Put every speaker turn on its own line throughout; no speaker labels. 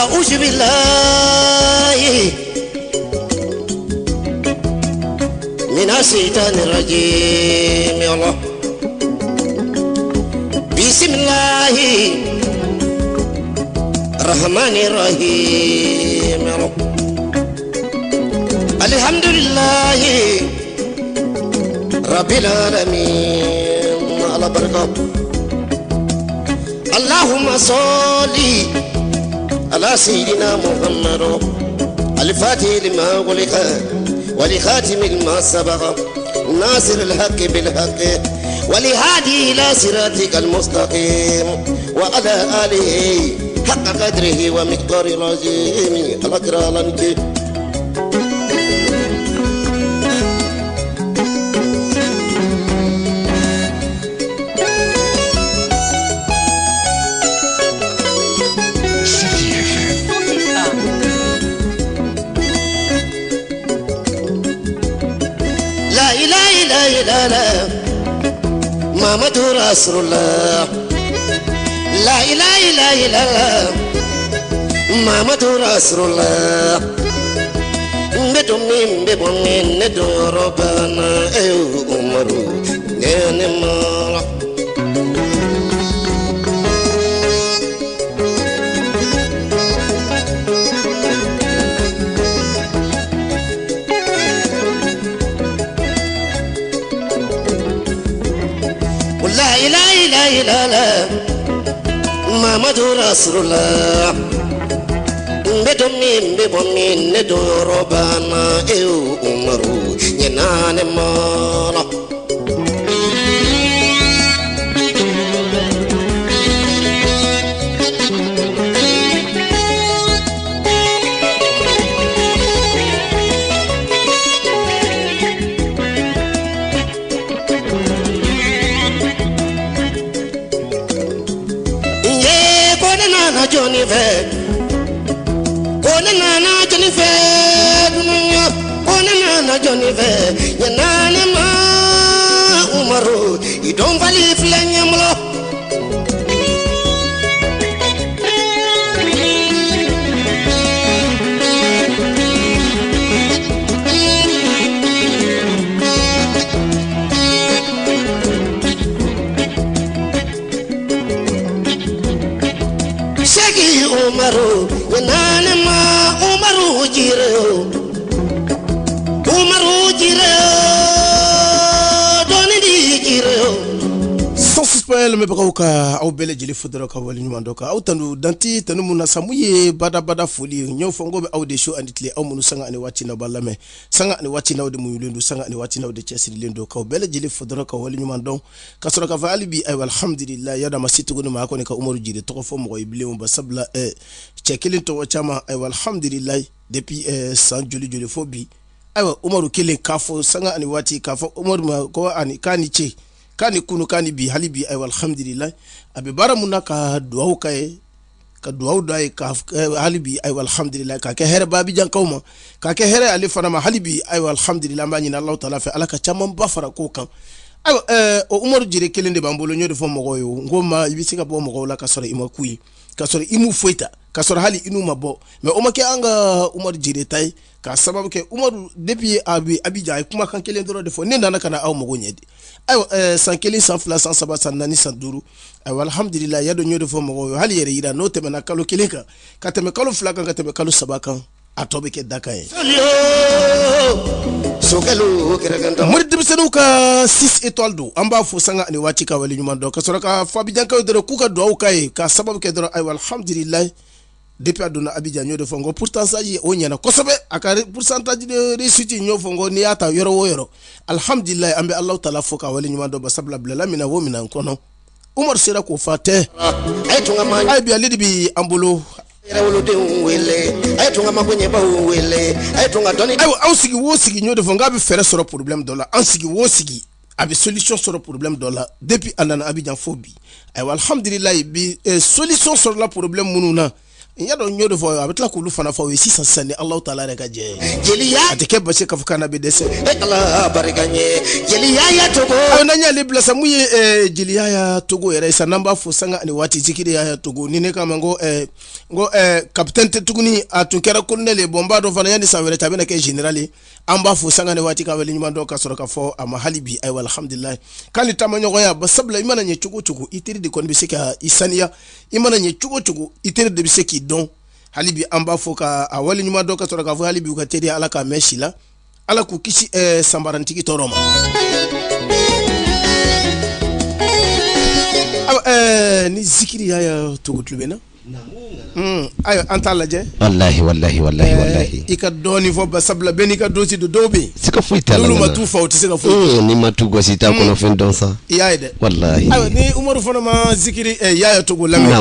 أعوذ بالله من الشيطان الرجيم يا الله بسم الله الرحمن الرحيم يا رب الحمد لله رب العالمين على بركة اللهم صل على سيدنا محمد الفاتح لما غلق ولخاتم لما سبق ناصر الحق بالحق ولهادي إلى صراطك المستقيم وعلى آله حق قدره ومقدار العظيم الأكرام لك لا إله إلا الله محمد رسول الله لا إله إلا الله محمد رسول الله بدمين بدمين ندو ربنا أمرو نعم لا إله إلا الله محمد رسول الله بدمين بدمين ندو ربنا أمرو نعم Johnny Fed, Konana Johnny Fed, Konana Johnny Fed, Yananima Umaru, you don't believe Lanyamlo. Umaru, yananima Umaru jiro, Umaru jiro, doni di jiro.
Sans suspect me baka au bele jili fudra ka wali nyandoka au tanu danti tanu muna samuye bada fuli nyo fongo be au de show anditle au munu sanga ani wati na balame sanga ani wati na de muyulendu sanga ani wati na de chesiri lendo ka bele jili fudra ka wali nyandon ka sura ka vali bi ay alhamdulillah yada masitu gunu ma ko ne ka umaru jiri to fo mo ibile mo basabla chekilin to wachama ay alhamdulillah depuis san juli fobi ay umaru kilin kafo sanga ani wati kafo umaru ma ko ani kani che kani kunu kani bi halibi ay alhamdulillah abi baramuna ka duwa kay ka duwa dai ka halibi ay alhamdulillah ka ke here babi jan kawma ka ke here ali fana ma halibi ay alhamdulillah ma nyina allah taala fa alaka chamam bafara ko kan ay o umaru jire kelende bambolo nyodo fo mogo yo ngoma ibisika bo mogo la ka sore imakui ka sore imu foita ka sore hali inu mabo me o make anga umaru jire tay ka sababu ke umaru depuis abidjan kuma kan kelen doro defo ne nana kana aw mogo nyedi ay san kelen san fla san saba san nani san duru ay alhamdulillah yado nyodo fo mogo yo hali yere yida no teme na kalo kelen ka teme kalo fla kan ka teme kalo saba kan atobe ke dakaye murid bisenu ka 6 étoiles do amba fo sanga ni wati ka wali nyuma do ka soraka fa abidjan ka doro ku ka do kay ka sababu ke doro ay alhamdulillah depuis aduna abidjan nyodo fongo pourcentage o nyana kosobe akare pourcentage de réussite nyo fongo ni ata yoro alhamdulillah ambe allah taala foka wali nyuma do basabla blala mina wo mina kono umar sira ko fate ay bi alidi bi ambulo aw sigi wo sigi nyodo fongo abi fere soro problème dola an sigi wo sigi abi solution sur le problème dola depuis anana abidjan fobi ay alhamdulillah bi solution sur le problème mununa ya do nyodo fo abetla kulu fana fo we 600 ni Allah taala reka je
jeliya
atike basse ka fukana be dese
Allah barikanye jeliya ya togo
nanya libla samuye jeliya ya togo yere sa namba fo sanga ni wati zikiri ya togo ni ne kama ngo capitaine tuguni atunkera colonel bombado fana yani sawere tabena ke generali amba fo sanga ni wati ka weli nyumando ka soroka fo ama halibi ay walhamdulillah kali tamanyo goya basabla imana nye chugo itiri de kon biseka isania imana nye chugo itiri de biseki don halibi amba fo ka awali nyumando ka soroka fo halibi ka tedi ala ka meshila ala ku kisi sambarantiki toroma ni zikiri ya togo tlubena ayo anta laje wallahi ika doni fo basabla beni ka dosi do dobe
sika fuita la
lulu matu fawti sika fuita
ni matu go sita kono fen don sa
yaide
wallahi
ayo ni umaru fona ma zikiri ya togo lamme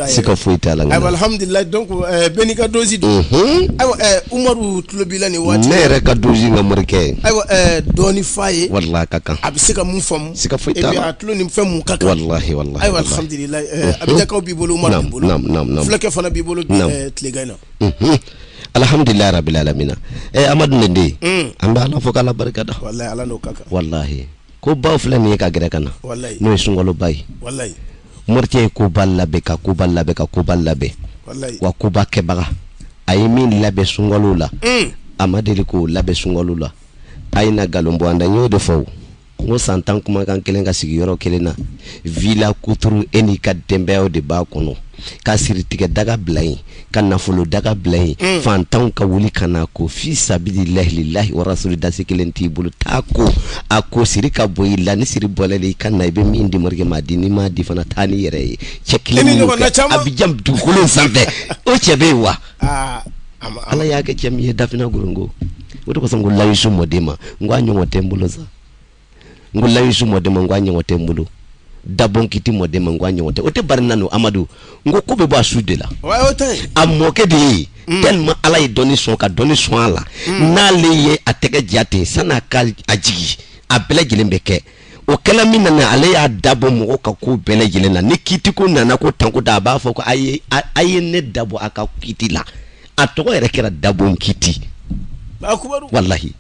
sika fuita la
ayo alhamdulillah donc beni ka dosi do ayo umaru tlubila ni wati
mere ka dosi ngamurke
ayo doni faye
wallahi kaka
abisika mu fam
sika fuita
e bi atlo ni fam mu kaka
wallahi
ayo alhamdulillah abija ka bi bolo umaru bolo flake fana bi bolo tlegana
alhamdulillah rabbil alamin amadu nende amba ala fo kala barakada
wallahi ala no kaka
wallahi ko baw flani ka gere kana
wallahi
no sungolo bay
wallahi
mortie ko ballabe wallahi wa ko bakke baga ay min labe sungolo la amadeli ko labe sungolo la ayna galombo anda nyodo fo ngo santan kuma kan kelen ka sigi yoro kelena villa kuturu eni ka dembeo de ba kono ka siri tige daga blai ka nafolo daga blai fantan ka wuli kana ko fi sabilillahi lillahi wa rasulillahi kelen ti bulu tako ako siri ka boyilla ni siri bolale kan na be min di morge madini ma di fana tani yere chekile abijam du kulun sambe o chebe wa ala ya ke chemi dafina gurungo woto ko sango lawishu modema ngwanyo ngotembulo za ngula yisu modema ngwanye ngotembulu dabon kiti modema ngwanye ngote ote barinano amadu ngokube bo asudela
wa ote
amoke de tellement ala yi doni son ala na leye atege jate sana kal ajigi abele gilembeke o kala minana ale ya dabo mo ka ko bele gilena ni kiti ko nana ko tanko da ba fo ko aye ne dabo aka kiti la atoko ere kera dabo kiti
ba kubaru
wallahi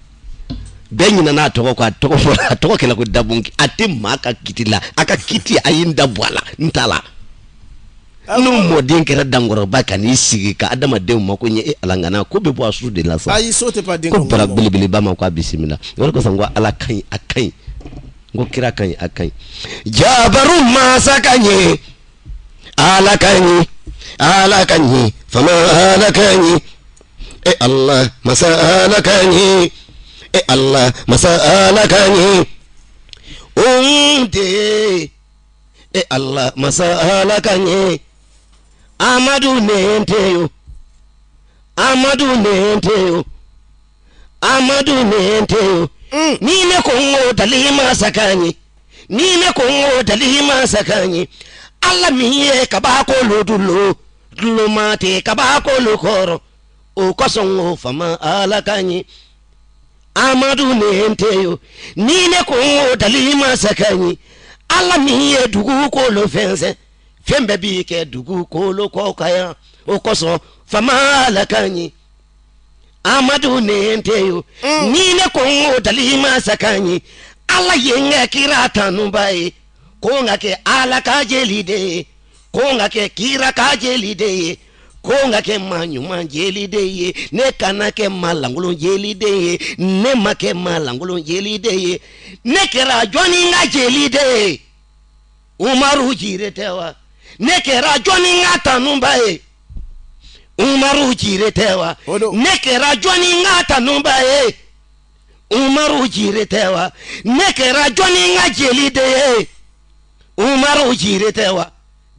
benyi na atoko ko atoko kela ko dabunki ate maka kitila aka kiti ayin dabwala ntala no modin kera dangoro baka ni sigi ka adama de mako nye alangana ko be bo asu de la sa
ayi sote pa dingo
ko bara bilibili ba ma ko bismillah wala ko sangwa ala kan akai ngo kira kan akai jabaru masakanye ala kanye fama ala kanye Allah masala kanye Allah masalakani unde Allah masalakani amadu nenteyo nine kongo dalima sakani Allah miye kabako lodulo mate kabako lokoro o kosongo fama alakani amadu nenteyo nine ko dalima sakani ala miye dugu ko lo fense fembe bi ke dugu ko lo ko kaya o koso fama lakani amadu nenteyo nine ko dalima sakani ala yenga kirata numbai ko ngake ala ka jelide ko ngake kira ka jelide ko ngake manyu manjeli de ne kanake malangulo jeli de ne make malangulo jeli de ne kera joni nga jeli de umaru jiretewa ne kera joni nga tanumba umaru jiretewa ne kera joni nga tanumba umaru jiretewa ne kera joni nga jeli de umaru jiretewa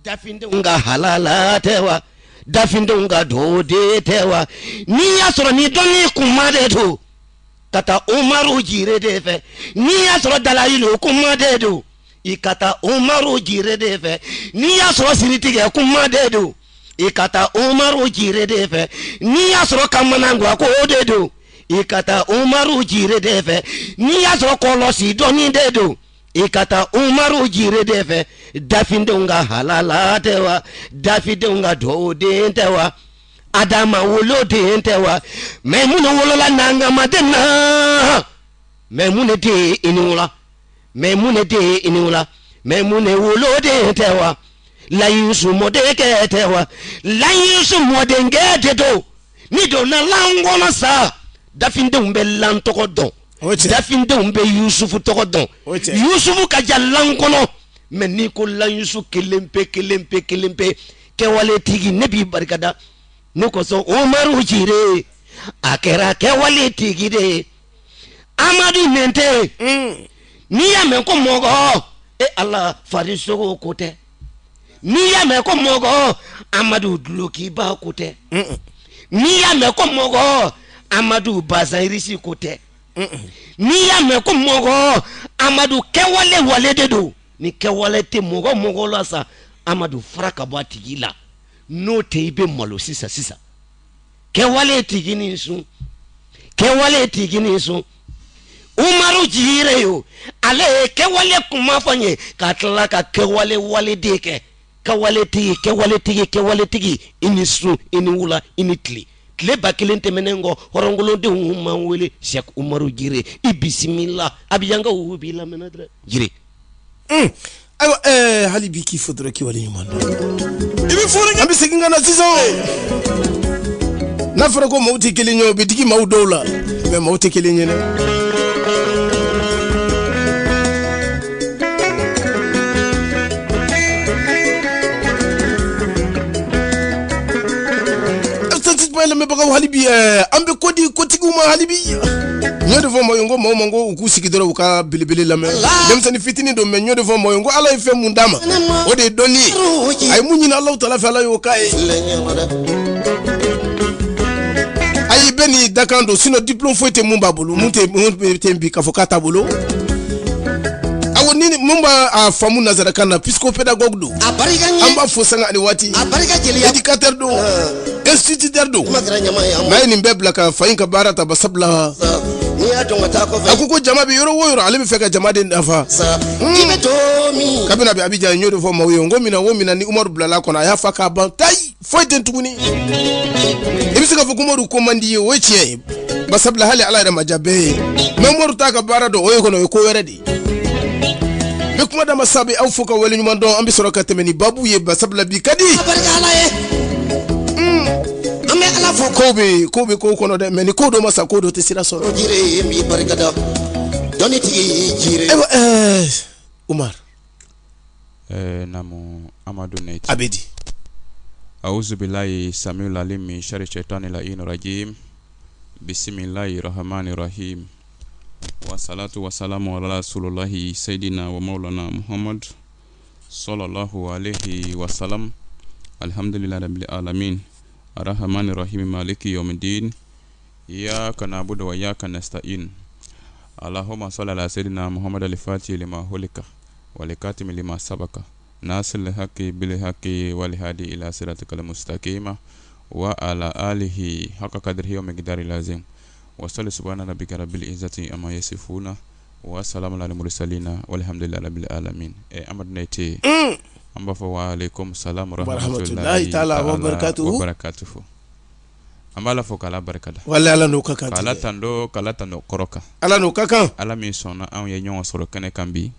dafinde nga halala tewa dafinde nga dode tewa ni yasoro ni doni kumade to kata umaru jire defe ni yasoro dalailu kumade do ikata umaru jire defe ni yasoro siritige kumade do ikata umaru jire defe ni yasoro kamanangwa ko dedo ikata umaru jire defe ni yasoro kolosi doni dedo ikata umaru jire defe dafindenw ka halala tɛ wa dafidenw ka duwawuden tɛ wa adama woloden tɛ wa mais mun wolola nangamaden na mais mun de tɛ i ni wula mais mun de tɛ i ni wula mais mun de woloden tɛ wa layisu mɔdenkɛ tɛ wa layisu mɔdenkɛ tɛ to ni donna lan kɔnɔ sa dafindenw bɛ lan tɔgɔ dɔn dafindenw bɛ yusufu tɔgɔ dɔn yusufu ka ja lan kɔnɔ mais ni ko lan yusu kelen pe kɛwale tigi ne b'i barikada ne kosɔn umaru jire a kɛra kɛwale tigi de amadu nente n'i y'a mɛn ko mɔgɔ ala farisogo ko tɛ n'i y'a mɛn ko mɔgɔ amadu dulokiba ko tɛ n'i y'a mɛn ko mɔgɔ amadu bazayirisi ko tɛ n'i y'a mɛn ko mɔgɔ amadu kɛwale de don ni kɛwale tɛ mɔgɔ la sa amadu fara ka bɔ a tigi la n'o tɛ i bɛ malo sisan kɛwale tigi ni sun umaru jire yo ale kɛwale kuma fɔ n ye ka tila ka kɛwale de kɛ kɛwale tigi i ni sun i ni wula i ni tile ba kelen tɛmɛnen kɔ hɔrɔnkolodenw m'an wele Sheikh Umaru Jire i bisimila abiyan ka wo b'i lamɛnna dɛ Jire
ayiwa hali bi k'i fo dɔrɔn k'i wale ɲuman dɔn i bɛ fɔli kɛ an bɛ segin ka na sisan n'a fɔra ko maaw tɛ kelen ye o bɛ digi maaw dɔw la mais maaw tɛ kelen ye dɛ lamɛnbagaw hali bi an bɛ kodi kotigiw ma hali bi n y'o de fɔ maaw ye n ko maaw ma ko u k'u sigi dɔrɔn u ka belebele lamɛn denmisɛnnin fitinin don mais n y'o de fɔ maaw ye n ko ala ye fɛn mun d'a ma o de ye dɔnni ye a ye mun ɲini Alahu Taala fɛ ala y'o k'a ye ayi bɛɛ n'i dakan don sinon diplôme foyi tɛ mun b'a bolo mun tɛ bi k'a fɔ k'a t'a bolo awo ni mun b'a faamu nazarakan na psychopédagogue don an b'a fo sanga ani waati éducateur don instituteur don n'a ye nin bɛɛ bila ka fa in ka baara ta basabula a ko jama bɛ yɔrɔ o yɔrɔ ale bɛ fɛ ka jama de nafa kabini a bɛ Abidjan n y'o de fɔ maaw ye n ko mina ni Umaru bilala kɔnɔ a y'a fa k'a ban tayi foyi tɛ tuguni i bɛ se k'a fɔ ko Umaru ko man di ye o ye tiɲɛ ye basabula hali ala yɛrɛ ma diya bɛɛ ye mais Umaru t'a ka baara dɔn o ye kɔnɔ o ye ko wɛrɛ de ye bɛ kuma dama sabi aw fo ka wale ɲuman dɔn an bɛ sɔrɔ ka tɛmɛ ni babu ye basabula bi ka di ko bɛ ko kɔnɔ dɛ mais ni ko dɔ ma sa ko dɔ tɛ sira sɔrɔ Umar
namu Amadu Neti
Abedi
A'udhu billahi samiul alim min sharri shaitanir rajim bismillahir rahmanir rahim wassalatu wassalamu ala rasulillahi sayyidina wa maulana Muhammad sallallahu alaihi wasallam alhamdulillahi rabbil alamin arrahmanir rahim maliki yawmiddin iyyaka na'budu wa iyyaka nasta'in allahumma salli ala sayyidina Muhammad al-fatih lima hulika wa likatim lima sabaka nasil haqqi bil haqqi wal hadi ila siratikal mustaqima wa ala alihi haqqa qadrihi wa miqdari lazim wa salli subhana rabbika rabbil izzati amma yasifuna wa salamun alal mursalina walhamdulillahi rabbil alamin Amadu Neti an b'a fɔ wa alaikum salam wa rahmatullahi ta'ala wa barakatuhu an b'a la fɔ k'ala barikada
wala ala n'o ka kan
k'ala tando kɔrɔ kan
ala n'o ka kan
ala min sɔnna anw ye ɲɔgɔn sɔrɔ kɛnɛ kan bi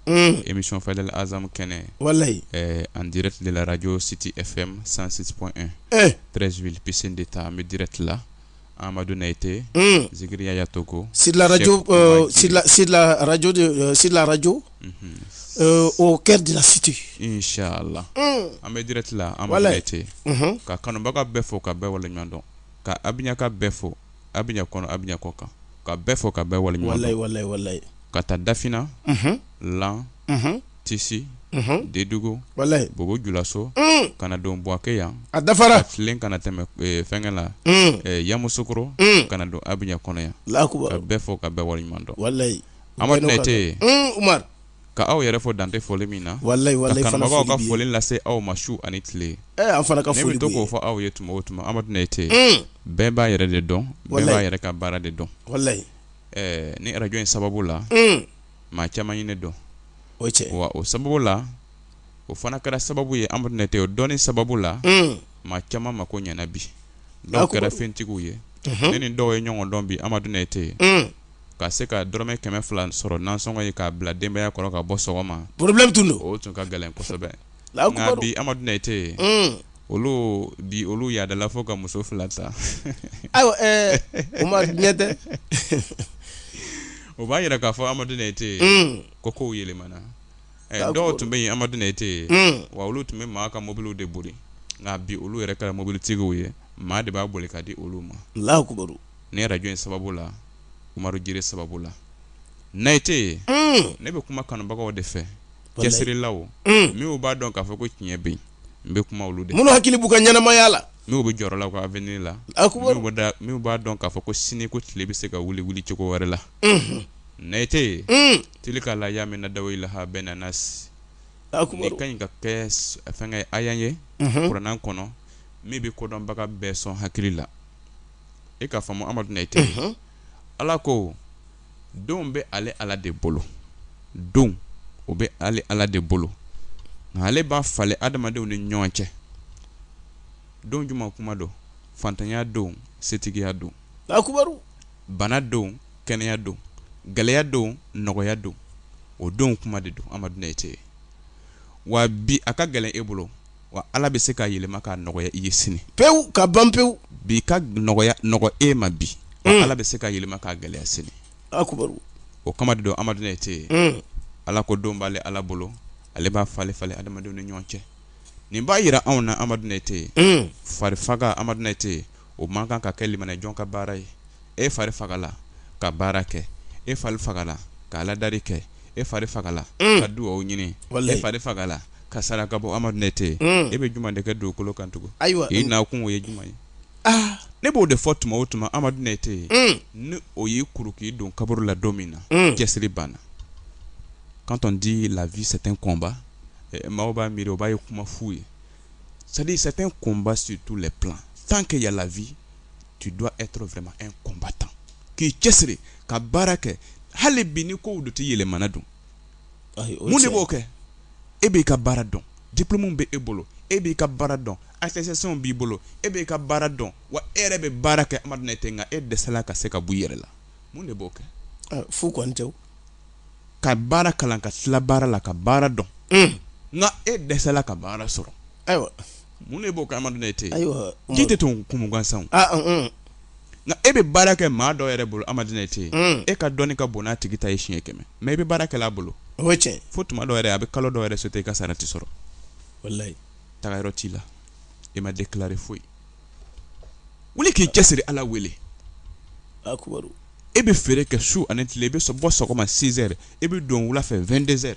émission Fadel Azam kɛnɛ
wallahi
en direct de la radio City FM 106.1 13 piscine d'état en direct là Amadu Neti Zikriya Yatoko
sur la radio au cœur de la cité
Inch'Allah en direct là Amadu Neti ka kanubaga bɛɛ fo ka bɛɛ wale ɲuman dɔn ka abinya ka bɛɛ fo abinya kɔnɔ abinya kɔ kan ka bɛɛ fo ka bɛɛ wale ɲuman dɔn
wallahi
ka taa Dafina Lan Tisi Dedugo Bobo Julaso kana don Buake yan
a dafara
filen kana tɛmɛ fɛngɛ la Yamusukuro kana don abinya kɔnɔ yan ka bɛɛ fo ka bɛɛ wale ɲuman dɔn
wallahi
Amadu Neti
Umar
ka aw yɛrɛ fɔ dante foli min na
wallahi
ka kanubagaw ka foli lase aw ma su ani tile
an fana ka foli
ne bɛ to k'o fɔ aw ye tuma o tuma Amadu Neti bɛɛ b'a yɛrɛ de dɔn bɛɛ b'a yɛrɛ ka baara de dɔn
wallahi
ni radio in sababu la maa caman ye ne dɔn
o cɛ
wa o sababu la o fana kɛra sababu ye Amadu Nɛtɛ o dɔɔni sababu la maa caman mako ɲɛna bi dɔw kɛra fɛntigiw ye ne ni dɔw ye ɲɔgɔn dɔn bi Amadu Nɛtɛ ka se ka dɔrɔmɛ 200 sɔrɔ nansɔngɔ ye k'a bila denbaya kɔrɔ ka bɔ sɔgɔma
problème tun don
o tun ka gɛlɛn kosɛbɛ nka bi Amadu Nɛtɛ olu yadala fo ka muso 2 ta
ayiwa Umar Nɛtɛ
o b'a yira k'a fɔ Amadu Nɛtɛ ko kow yɛlɛmana dɔw tun bɛ yen Amadu Nɛtɛ wa olu tun bɛ maa ka mobiliw de boli nka bi olu yɛrɛ kɛra mobilitigiw ye maa de b'a boli ka di olu ma
Allahu Akbar
ne radio in sababu la Umaru Jire sababu la Nɛtɛ ne bɛ kuma kanubagaw de fɛ cɛsirilaw minnu b'a dɔn k'a fɔ ko tiɲɛ bɛ yen n bɛ kuma olu de
minnu hakili b'u ka ɲɛnamaya la
minnu bɛ jɔrɔ la u ka avenir la minnu b'a dɔn k'a fɔ ko sini ko tile bɛ se ka wuli cogo wɛrɛ la Nɛtɛ tilika la y'a mɛn dawo ilaha bɛna nasi ni ka ɲi ka kɛ fɛnkɛ ayan ye kurannan kɔnɔ min bɛ kodɔnbaga bɛɛ sɔn hakili la e k'a faamu Amadu Nɛtɛ Ala ko denw bɛ ale Ala de bolo denw o bɛ ale Ala de bolo nka ale b'a falen adamadenw ni ɲɔgɔn cɛ don juma kuma don fantanya don setigiya don bana don kɛnɛya don gɛlɛya don nɔgɔya don o don kuma de don Amadu Nɛtɛ wa bi a ka gɛlɛn e bolo wa Ala bɛ se ka yɛlɛma ka nɔgɔya i ye sini
pewu ka ban pewu
bi ka nɔgɔ e ma bi wa Ala bɛ se ka yɛlɛma ka gɛlɛya sini o kama de don Amadu Nɛtɛ Ala ko don b'ale Ala bolo ale b'a falen adamadenw ni ɲɔgɔn cɛ nin b'a yira anw na Amadu Nɛtɛ farifaga Amadu Nɛtɛ o man kan ka kɛ limanɛjɔn ka baara ye e fari fagala ka baara kɛ e fari fagala ka aladari kɛ e fari fagala ka duwawu ɲini e fari fagala ka saraka bɔ Amadu Nɛtɛ e bɛ juma de kɛ dugukolo kan tugun i na kun o ye juma ye ne b'o de fɔ tuma o tuma Amadu Nɛtɛ ni o y'i kuru k'i don kaburu la don min na cɛsiri banna quand on dit la vie c'est un combat maaw b'a miiri o b'a ye kuma fu ye c'est-à-dire c'est un combat sur tous les plans tant qu'il y a la vie tu dois être vraiment un combattant k'i cɛsiri ka baara kɛ hali bi ni kow de tɛ yɛlɛmana dun mun de b'o kɛ e b'i ka baara dɔn diplôme bɛ e bolo e b'i ka baara dɔn attestation b'i bolo e b'i ka baara dɔn wa e yɛrɛ bɛ baara kɛ Amadu Nɛtɛ nka e dɛsɛla ka se ka bɔ i yɛrɛ la mun de b'o kɛ
fu kɔni tɛ
ka baara kalan ka tila baara la ka baara dɔn nka e dɛsɛla ka baara sɔrɔ
ayiwa
mun de b'o kɛ Amadu Nɛtɛ
ayiwa
ji tɛ to kumu gansanw nka e bɛ baara kɛ maa dɔ yɛrɛ bolo Amadu Nɛtɛ e ka dɔnni ka bon n'a tigi ta ye 100 mais i bɛ baara kɛla a bolo
o ye tiɲɛ
fo tuma dɔ yɛrɛ a bɛ kalo dɔ yɛrɛ sote i ka sara tɛ sɔrɔ
wallahi
tagayɔrɔ t'i la i ma déclarer foyi wuli k'i cɛsiri Ala wele e bɛ feere kɛ su ani tile i bɛ bɔ sɔgɔma 6 heures i bɛ don wula fɛ 22 heures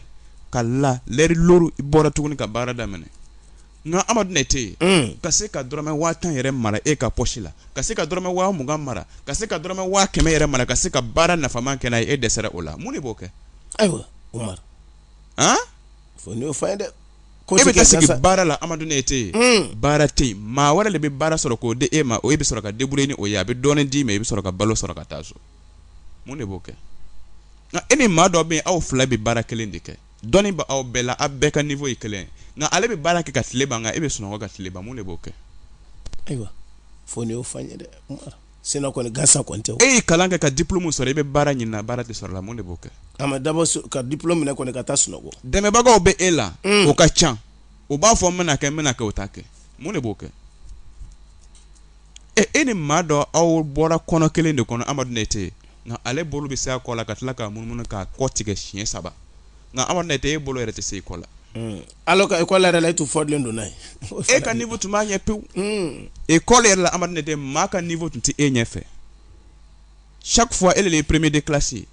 ka la l'heure loru i bɔra tuguni ka baara daminɛ nka Amadu Nɛtɛ ka se ka dɔrɔmɛ 50 yɛrɛ mara e ka poche la ka se ka dɔrɔmɛ 20 mara ka se ka dɔrɔmɛ 100 yɛrɛ mara ka se ka baara nafaman kɛ n'a ye e dɛsɛra o la mun de b'o kɛ
ayiwa Umar fo ni o fa ye dɛ
e bɛ taa sigi baara la Amadu Nɛtɛ baara tɛ yen maa wɛrɛ de bɛ baara sɔrɔ k'o di e ma o e bɛ sɔrɔ ka débrouiller ni o ye a bɛ dɔɔnin d'i ma i bɛ sɔrɔ ka balo sɔrɔ ka taa so mun de b'o kɛ nka e ni maa dɔ bɛ yen aw fila bɛ baara kelen de kɛ dɔnni bɛ aw bɛɛ la aw bɛɛ ka niveau ye kelen nka ale bɛ baara kɛ ka tile ban nka e bɛ sunɔgɔ ka tile ban mun de b'o kɛ
ayiwa fo ni o fa ye dɛ sinon kɔni gansan kɔni tɛ
e y'i kalan kɛ ka diplôme sɔrɔ i bɛ baara ɲini na baara tɛ sɔrɔ la mun de b'o kɛ
a ma dabɔ ka diplôme minɛ kɔni ka taa sunɔgɔ
dɛmɛbagaw bɛ e la o ka ca o b'a fɔ n bɛna kɛ o t'a kɛ mun de b'o kɛ e ni maa dɔ aw bɔra kɔnɔ kelen de kɔnɔ Amadu Nɛtɛ nka ale bolo bɛ se a kɔ la ka tila k'a munumunu k'a kɔ tigɛ siɲɛ 3 nka Amadu Nɛtɛ e bolo yɛrɛ tɛ se i kɔ la
alors que école yɛrɛ la e tun fɔdilen don n'a ye
e ka niveau tun b'a ɲɛ pewu école yɛrɛ la Amadu Nɛtɛ maa ka niveau tun tɛ e ɲɛfɛ chaque fois ele le premier de classe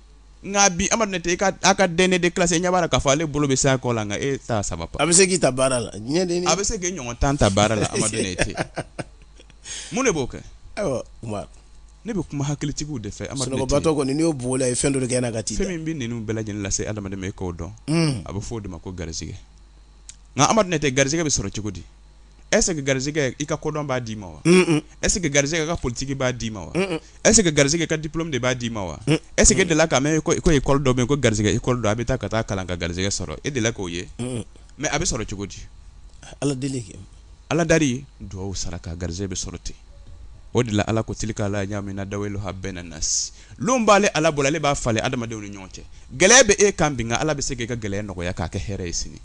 nka bi Amadu Nɛtɛ a ka dernier de classe ɲɛ b'a la k'a fɔ ale bolo bɛ se a kɔ la nka e t'a saba pa
a bɛ se k'i ta baara la
a bɛ se k'i ɲɔgɔn 10 ta baara la Amadu Nɛtɛ mun de b'o kɛ
ayiwa Umar
ne bɛ kuma hakilitigiw de fɛ Amadu Nɛtɛ
sunɔgɔbatɔ kɔni n'i y'o bugɔla ye fɛn dɔ de kɛ na ka t'i da
fɛn min bɛ ninnu bɛɛ lajɛlen lase adamaden ma e k'o dɔn a bɛ fɔ o de ma ko garizigɛ nka Amadu Nɛtɛ garizigɛ bɛ sɔrɔ cogo di est ce que garizigɛ i ka kodɔn b'a d'i ma wa est ce que garizigɛ ka politique b'a d'i ma wa est ce que garizigɛ ka diplôme de b'a d'i ma wa est ce que e delila k'a mɛn ko école dɔ bɛ yen ko garizigɛ école dɔ a bɛ taa ka taa kalan ka garizigɛ sɔrɔ e delila k'o ye mais a bɛ sɔrɔ cogo di
ala deli kɛ
ala dari duwawu saraka garizɛ bɛ sɔrɔ ten o de la ala ko tilika ala ɲamina dawelu ha bɛna nas lon b'ale ala bolo ale b'a falen adamadenw ni ɲɔgɔn cɛ gɛlɛya bɛ e kan bi nka ala bɛ se k'i ka gɛlɛya nɔgɔya k'a kɛ hɛrɛ ye sini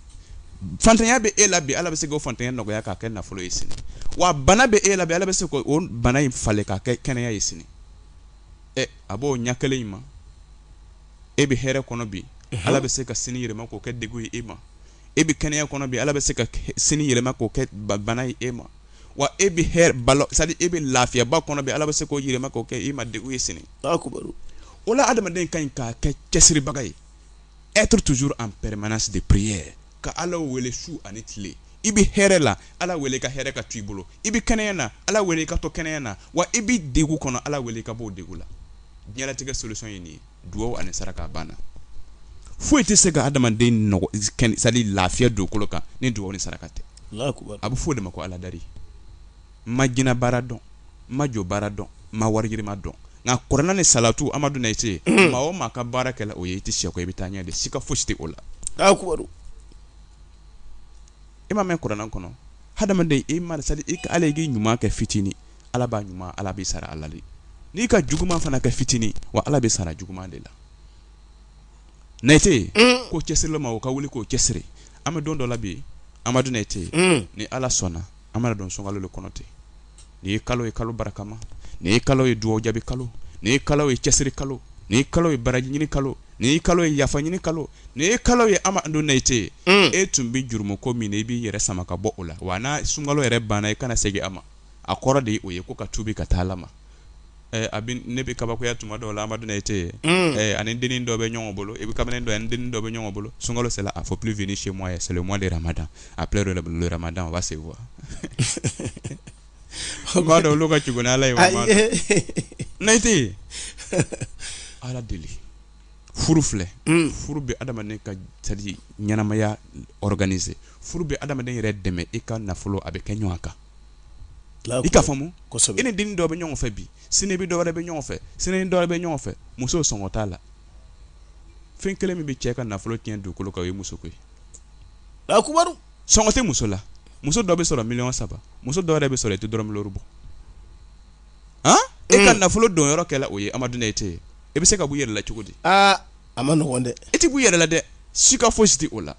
fantanya bɛ e la bi ala bɛ se k'o fantanya nɔgɔya k'a kɛ nafolo ye sini wa bana bɛ e la bi ala bɛ se k'o bana in falen k'a kɛ kɛnɛya ye sini a b'o ɲɛ kelen in ma e bɛ hɛrɛ kɔnɔ bi ala bɛ se ka sini yɛlɛma k'o kɛ degun ye e ma e bɛ kɛnɛya kɔnɔ bi ala bɛ se ka sini yɛlɛma k'o kɛ bana ye e ma wa e bɛ hɛrɛ balo c'est à dire e bɛ lafiyaba kɔnɔ bi ala bɛ se k'o yɛlɛma k'o kɛ e ma degun ye sini o la adamaden ka ɲi k'a kɛ cɛsiribaga ye être toujours en permanence de prière ka ala wele su ani tile i bɛ hɛrɛ la ala wele ka hɛrɛ ka to i bolo i bɛ kɛnɛya na ala wele ka to kɛnɛya na wa i bɛ degun kɔnɔ ala wele ka bɔ o degun la diɲɛlatigɛ solution ye nin ye duwawu ani saraka banna foyi tɛ se ka adamaden nɔgɔ c'est à dire lafiya dugukolo kan ni duwawu ni saraka tɛ a bɛ fɔ o de ma ko aladari ma jinɛ baara dɔn ma jɔ baara dɔn ma warijirima dɔn nka kɔrɔna ni salatu amadu na ise maa o maa ka baara kɛla o ye i tɛ siya ko i bɛ taa ɲɛ de sika fosi tɛ o la i ma mɛn kɔrɔna kɔnɔ hadamaden i ma c'est à dire i ka ala i k'i ɲuman kɛ fitini ala b'a ɲuman ala b'i sara ala de n'i ka juguman fana kɛ fitini wa ala bɛ sara juguman de la Naite ko cɛsiri ma o ka wuli k'o cɛsiri an bɛ don dɔ la bi amadu naite ni ala sɔnna an mana don sunkalo le kɔnɔ ten ni ye kalo ye kalo barakama ni ye kalo ye duwawu jaabi kalo ni ye kalo ye cɛsiri kalo ni ye kalo ye baraji ɲini kalo ni ye kalo ye yafa ɲini kalo ni ye kalo ye amadu naite e tun bɛ jurumu ko min na i b'i yɛrɛ sama ka bɔ o la wa n'a sunkalo yɛrɛ banna i kana segin a ma a kɔrɔ de ye o ye ko ka tuubi ka taa ala ma ne bɛ kabakoya tuma dɔw la amadu naite ani dennin dɔ bɛ ɲɔgɔn bolo i bɛ kamalen dɔ ani dennin dɔ bɛ ɲɔgɔn bolo sunkalo sera a faut plus venir chez moi c'est le mois de Ramadan après le Ramadan on va se voir ma dɔw olu ka cogo ni ala ye wa ma naite ala deli furu filɛ furu bɛ adamaden ka c'est à dire ɲɛnamaya organiser furu bɛ adamaden yɛrɛ dɛmɛ i ka nafolo a bɛ kɛ ɲɔgɔn kan i ka faamu i ni dennin dɔ bɛ ɲɔgɔn fɛ bi sini bi dɔ wɛrɛ bɛ ɲɔgɔn fɛ sini dɔ wɛrɛ bɛ ɲɔgɔn fɛ muso sɔngɔ t'a la fɛn kelen min bɛ cɛ ka nafolo tiɲɛ dugukolo kan o ye muso ko ye sɔngɔ tɛ muso la muso dɔ bɛ sɔrɔ $3 muso dɔ wɛrɛ bɛ sɔrɔ i tɛ dɔrɔmɛ wɔɔrɔ bɔ e ka nafolo don yɔrɔ kɛla o ye amadu naite ye i bɛ se ka bɔ i yɛrɛ la cogo di
a ma nɔgɔn dɛ
i tɛ bɔ i yɛrɛ la dɛ sika fosi tɛ o la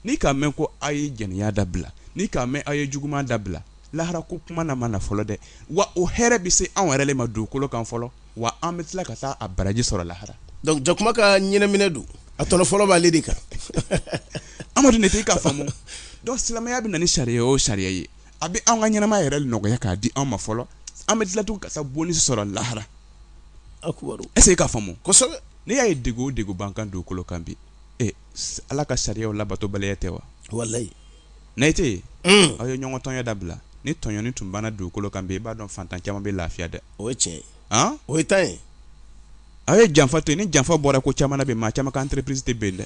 n'i k'a mɛn ko a ye jɛnɛya dabila n'i k'a mɛn a ye juguman dabila lahara ko kuma na ma na fɔlɔ dɛ wa o hɛrɛ bɛ se anw yɛrɛ le ma dugukolo kan fɔlɔ wa an bɛ tila ka taa a baraji sɔrɔ lahara
donc jakuma ka ɲɛnaminɛ don a tɔnɔ fɔlɔ b'ale de kan
amadu naite i k'a faamu donc silamɛya bɛ na ni sariya o sariya ye a bɛ an ka ɲɛnamaya yɛrɛ nɔgɔya k'a di anw ma fɔlɔ an bɛ tila tuguni ka taa bonus sɔrɔ lahara est ce que i k'a faamu
kosɛbɛ
n'i y'a ye degun o degun b'an kan dugukolo kan bi ala ka sariyaw labatobaliya tɛ wa
walayi
naite aw ye ɲɔgɔn tɔɲɔ dabila ni tɔɲɔni tun banna dugukolo kan bi i b'a dɔn fantan caman bɛ lafiya dɛ
o ye tiɲɛ ye o ye tan ye
aw ye janfa to yen ni janfa bɔra ko caman na bi maa caman ka entreprise tɛ bɛn dɛ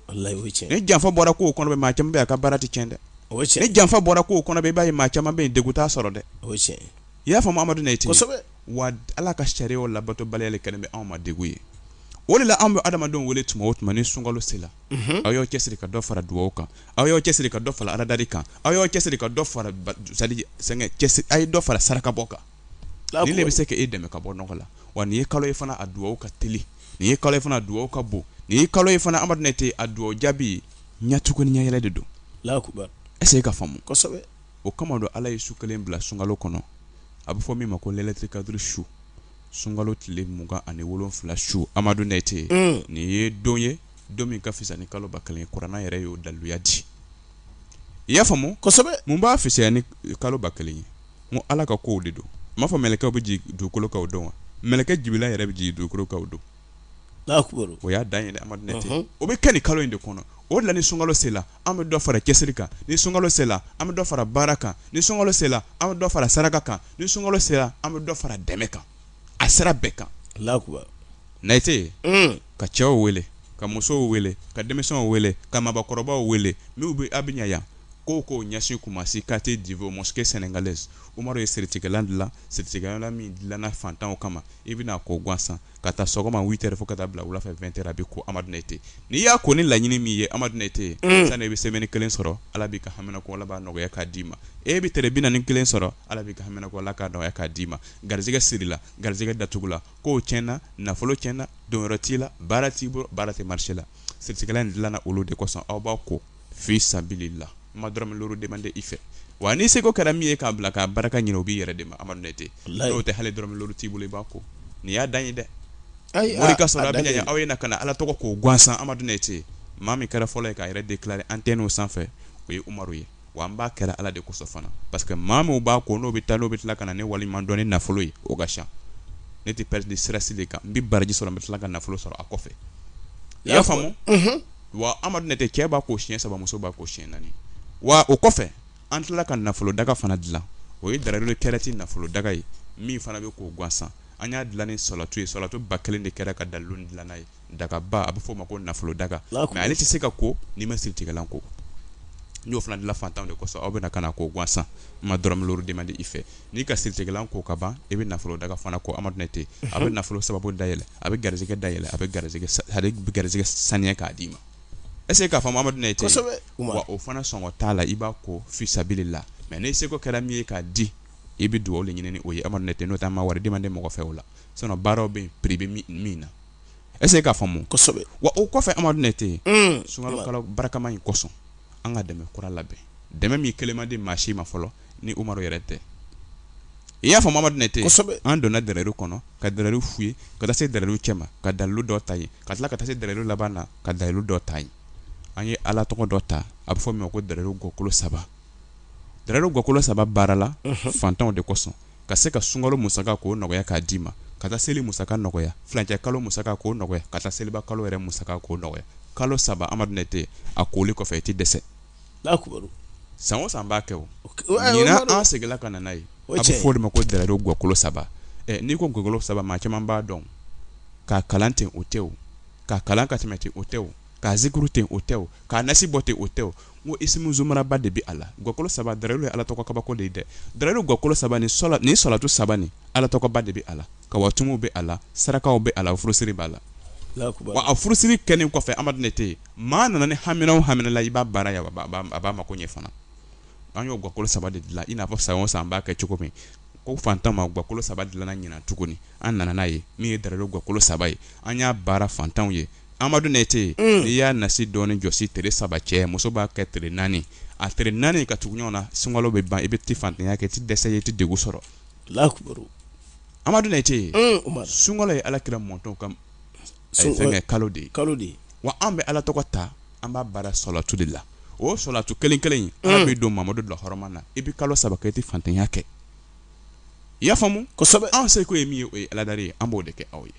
walayi o ye tiɲɛ
ni janfa bɔra kow kɔnɔ bɛ maa caman bɛ a ka baara tɛ tiɲɛ dɛ
o ye tiɲɛ
ni janfa bɔra kow kɔnɔ bɛ i b'a ye maa caman bɛ yen degun t'a sɔrɔ dɛ
o ye tiɲɛ ye
i y'a faamu amadu naite
kosɛbɛ
wa ala ka sariyaw labatobaliya le kɛlen bɛ anw ma degun ye o de la an bɛ adamadenw wele tuma o tuma ni sunkalo sera aw y'aw cɛsiri ka dɔ fara duwawu kan aw y'aw cɛsiri ka dɔ fara aladari kan aw y'aw cɛsiri ka dɔ fara c'est à dire sɛgɛn cɛsiri a ye dɔ fara saraka bɔ kan nin de bɛ se ka e dɛmɛ ka bɔ nɔgɔ la wa nin ye kalo ye fana a duwawu ka teli nin ye kalo ye fana a duwawu ka bon nin ye kalo ye fana amadu naite a duwawu jaabi ɲɛtugu ni ɲɛyɛlɛ de don est ce que ka faamu
kosɛbɛ
o kama don ala ye su kelen bila sunkalo kɔnɔ a bɛ fɔ min ma ko lɛlɛtiri kadiri su sunkalo tile 27 su amadu naite nin ye don ye don min ka fisa ni kalo 1000 ye kuranna yɛrɛ y'o daluya di i y'a faamu
kosɛbɛ mun
b'a fisaya ni kalo 1000 ye n ko ala ka kow de don n m'a fɔ mɛlɛkɛw bɛ jigin dugukolo kan o don wa mɛlɛkɛ jibila yɛrɛ bɛ jigin dugukolo kan o don o y'a dan ye dɛ amadu naite o bɛ kɛ nin kalo in de kɔnɔ o de la ni sunkalo sera an bɛ dɔ fara cɛsiri kan ni sunkalo sera an bɛ dɔ fara baara kan ni sunkalo sera an bɛ dɔ fara saraka kan ni sunkalo sera an bɛ dɔ fara dɛmɛ kan a sera bɛɛ kan naite ka cɛw wele ka musow wele ka denmisɛnw wele ka mabɔkɔrɔbaw wele minnu bɛ a bɛ ɲa yan ko ɲɛsin kumasi kate divo mosquée sénégalaise Umaru ye siritigɛlan dilan siritigɛlan min dilanna fantanw kama i bɛna ko gansan ka taa sɔgɔma 8h fo ka taa bila wulafɛ 20h a bɛ ko Amadu Nɛte n'i y'a ko ni laɲini min ye Amadu Nɛte sani i bɛ semaine 1 sɔrɔ Ala b'i ka hamina ko Ala b'a nɔgɔya k'a d'i ma e bɛ tɛrɛ 41 sɔrɔ Ala b'i ka hamina ko Ala k'a nɔgɔya k'a d'i ma garizɛgɛ sirila garizɛgɛ datugula kow tiɲɛna nafolo tiɲɛna donyɔrɔ t'i la baara t'i bolo baara tɛ marché la siritigɛlan dilanna olu de kosɔn aw b'a ko fi sabilillah ma dɔrɔmɛ loro demande i fɛ wa ni seko kɛra min ye k'a bila k'a baraka ɲini o b'i yɛrɛ de ma Amadu Nɛte n'o tɛ hali dɔrɔmɛ loro t'i bolo i b'a ko nin y'a dan ye dɛ mori ka sɔrɔ a bɛ ɲa aw ye na ka na Ala tɔgɔ k'o gansan Amadu Nɛte maa min kɛra fɔlɔ ye k'a yɛrɛ déclarer antenne sanfɛ o ye Umaru ye wa an b'a kɛra Ala de kosɔn fana parce que maa min b'a ko n'o bɛ tila ka na ne waliɲuman dɔn ni nafolo ye o ka ca ne tɛ perdre sira si de kan n bɛ baraji sɔrɔ n bɛ tila ka nafolo sɔrɔ a kɔfɛ i y'a faamu wa Amadu Nɛte cɛ b'a ko siɲɛ 3 muso b'a ko siɲɛ 4 wa o kɔfɛ an tilala ka nafolo daga fana dilan o ye Darayuru kɛrɛti nafolo daga ye min fana bɛ k'o gansan an y'a dilan ni sɔlatu ye sɔlatu 1000 de kɛra ka dalilu dilan n'a ye daga ba a bɛ fɔ o ma ko nafolo daga mais ale tɛ se ka ko n'i ma siritigɛlan ko n y'o fana dilan fantanw de kosɔn aw bɛna ka na k'o gansan ma dɔrɔmɛ loro demande i fɛ n'i ka siritigɛlan ko ka ban i bɛ nafolo daga fana ko Amadu Nɛte a bɛ nafolo sababu dayɛlɛ a bɛ garizɛgɛ dayɛlɛ a bɛ garizɛgɛ saniya k'a d'i ma est-ce que k'a fɔ Amadu Nɛte wa o fana sɔngɔ t'a la i b'a ko fi sabilillah mais ni seko kɛra min ye k'a di i bɛ dugawu de ɲini ni o ye Amadu Nɛte n'o tɛ an ma wari demande mɔgɔ fɛ o la sinon baaraw bɛ yen prix bɛ min na est-ce que k'a faamu wa o kɔfɛ Amadu Nɛte sunkalo kalo barakama in kosɔn an ka dɛmɛ kura labɛn dɛmɛ min kelen ma di maa si ma fɔlɔ ni Umaru yɛrɛ tɛ i y'a faamu Amadu Nɛte an donna Darayuru kɔnɔ ka Darayuru f'u ye ka taa se Darayuru cɛ ma ka dalilu dɔ ta yen ka tila ka taa se Darayuru laban na ka dalilu dɔ ta yen an ye Ala tɔgɔ dɔ ta a bɛ fɔ min ma ko Darayuru gɔkolo 3 Darayuru gɔkolo 3 baara la fantanw de kosɔn ka se ka sunkalo musaka k'o nɔgɔya k'a d'i ma ka taa seli musaka nɔgɔya filancɛ kalo musaka k'o nɔgɔya ka taa seliba kalo yɛrɛ musaka k'o nɔgɔya kalo 3 Amadu Nɛte a koli kɔfɛ i tɛ dɛsɛ san o san b'a kɛ o ɲinan an seginna ka na n'a ye a bɛ fɔ o de ma ko Darayuru gɔkolo 3 n'i ko gɔkolo 3 maa caman b'a dɔn k'a kalan ten o tɛ o k'a kalan ka tɛmɛ ten o tɛ o k'a zikuru ten o tɛ o k'a nasi bɔ ten o tɛ o n ko isimu zumaraba de bɛ a la gɔkolo 3 Darayuru ye Ala tɔgɔ kabako de ye dɛ Darayuru gɔkolo 3 ni sɔlatu 3 ni Ala tɔgɔba de bɛ a la kawatumu bɛ a la sarakaw bɛ a la furusiri b'a la wa a furusiri kɛlen kɔfɛ Amadu Nɛte maa nana ni hamina o hamina la i b'a baara ya a b'a mako ɲɛ fana an y'o gɔkolo 3 de dilan i n'a fɔ san o san b'a kɛ cogo min ko fantan ma gɔkolo 3 dilanna ɲinan tuguni an nana n'a ye min ye Darayuru gɔkolo 3 ye an y'a baara fantanw ye Amadu Nɛte n'i y'a nasi dɔɔni jɔsi tere 3 cɛ muso b'a kɛ tere 4 a tere 4 ka tugu ɲɔgɔn na sunkalo bɛ ban i bɛ ti fantanya kɛ i tɛ dɛsɛ i tɛ degun sɔrɔ Amadu Nɛte sunkalo ye Alakira mɔntɔn ka fɛngɛ kalo de ye wa an bɛ Ala tɔgɔ ta an b'a baara sɔlatu de la o sɔlatu kelen in Ala bɛ don Mamadu la hɔrɔma na i bɛ kalo 3 kɛ i tɛ fantanya kɛ i y'a faamu an seko ye min ye o ye Aladari ye an b'o de kɛ aw ye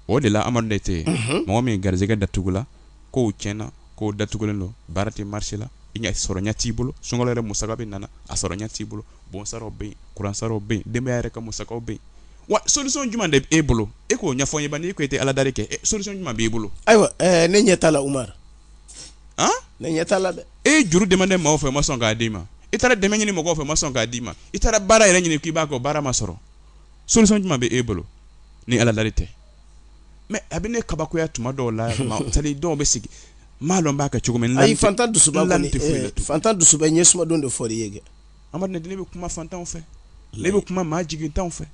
o de la Amadu Nɛte mɔgɔ min garizɛgɛ datugula kow tiɲɛna kow datugulen don baara tɛ marché la i ɲɛ sɔrɔ ɲɛ t'i bolo sunkalo yɛrɛ musaka bɛ nana a sɔrɔ ɲɛ t'i bolo bonsaraw bɛ yen kuransaraw bɛ yen denbaya yɛrɛ ka musakaw bɛ yen wa solution jumɛn de b'e bolo e k'o ɲɛfɔ n ye ba n'i ko i tɛ Aladari kɛ solution jumɛn b'e bolo
ayiwa ne ɲɛ t'a la Umaru ne ɲɛ t'a la dɛ
e ye juru demande mɔgɔw fɛ ma sɔn k'a d'i ma i taara dɛmɛ ɲini mɔgɔw fɛ ma sɔn k'a d'i ma i taara baara yɛrɛ ɲini k'i b'a kɛ baara ma sɔrɔ solution jumɛn b'e bolo ni Aladari tɛ mais a bɛ ne kabakoya tuma dɔw la sali dɔw bɛ sigi maa dɔn b'a kɛ cogo min
ayi fantan dusuba kɔni fantan dusuba ɲɛ suma don de fɔ de ye kɛ
Amadu Nɛte ne bɛ kuma fantanw fɛ ne bɛ kuma maa jigintanw fɛ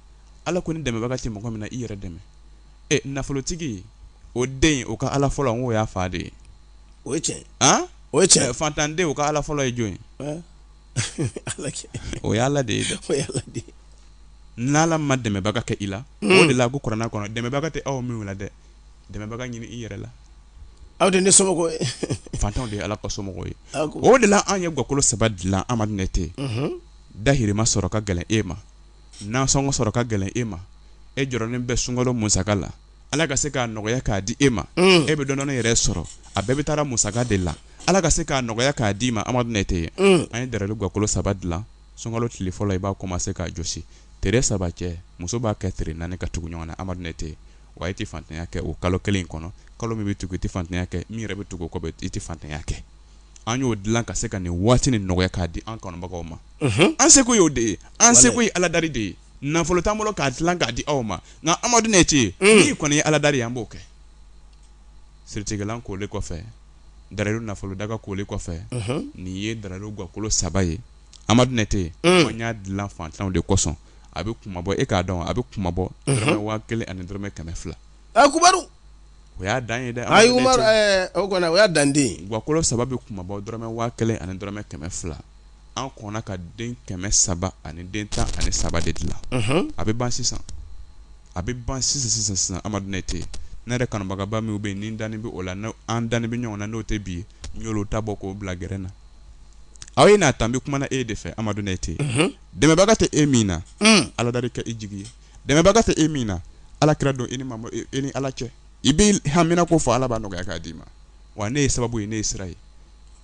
Ala ko ni dɛmɛbaga tɛ mɔgɔ min na i yɛrɛ dɛmɛ nafolotigi o den o ka Ala fɔlɔ n ko y'a fa de ye
o ye tiɲɛ o ye tiɲɛ
fantanden o ka Ala fɔlɔ ye jɔn ye o ye Ala de ye dɛ
o ye Ala de ye
n'Ala ma dɛmɛbaga kɛ i la o de la ko kuranna kɔnɔ dɛmɛbaga tɛ aw minnu la dɛ dɛmɛbaga ɲini i yɛrɛ la
aw de ne somɔgɔw ye
fantanw de ye Ala ka somɔgɔw ye o de la an ye gɔkolo 3 dilan Amadu Nɛte dahirima sɔrɔ ka gɛlɛn e ma nansɔngɔ sɔrɔ ka gɛlɛn e ma e jɔrɔlen bɛ sunkalo musaka la Ala ka se k'a nɔgɔya k'a di e ma e bɛ dɔɔni yɛrɛ sɔrɔ a bɛɛ bɛ taara musaka de la Ala ka se k'a nɔgɔya k'a d'i ma Amadu Nɛte ye an ye Darayuru gɔkolo 3 dilan sunkalo tile fɔlɔ i b'a commencer k'a jɔsi tere 3 cɛ muso b'a kɛ tere 4 ka tugu ɲɔgɔn na Amadu Nɛte wa i tɛ fantanya kɛ o kalo kelen kɔnɔ kalo min bɛ tugu i tɛ fantanya kɛ min yɛrɛ bɛ tugu o kɔ i tɛ fantanya kɛ an y'o dilan ka se ka nin waati ni nɔgɔya k'a di an kanubagaw ma an seko y'o de ye an seko ye aladari de ye nafolo t'an bolo k'a dilan k'a di aw ma nka Amadu Nɛti n'i kɔni ye aladari ye an b'o kɛ siritigɛlan kolen kɔfɛ Darayiru nafolo daga kolen kɔfɛ nin ye Darayiru gakolo 3 ye Amadu Nɛti an y'a dilan fantanw de kosɔn a bɛ kumabɔ e k'a dɔn a bɛ kumabɔ dɔrɔmɛ 1000 ani dɔrɔmɛ 200
akubaru
o y'a dan ye dɛ
ayi Umar o kɔni o y'a dan den
gakolo 3 bɛ kumabɔ dɔrɔmɛ 1000 ani dɔrɔmɛ 200 an kɔnna ka den 300 ani den 13 de dilan a bɛ ban sisan Amadu Nɛti ne yɛrɛ kanubagaba min bɛ yen ni n dani bɛ o la an dani bɛ ɲɔgɔn na n'o tɛ bi n y'olu ta bɔ k'o bila gɛrɛn na aw ye n'a ta n bɛ kumana e de fɛ Amadu Nɛti dɛmɛbaga tɛ e min na aladari kɛ i jigi ye dɛmɛbaga tɛ e min na alakira don i ni ala cɛ i bɛ hamina ko fɔ ala b'a nɔgɔya k'a d'i ma wa ne ye sababu ye ne ye sira ye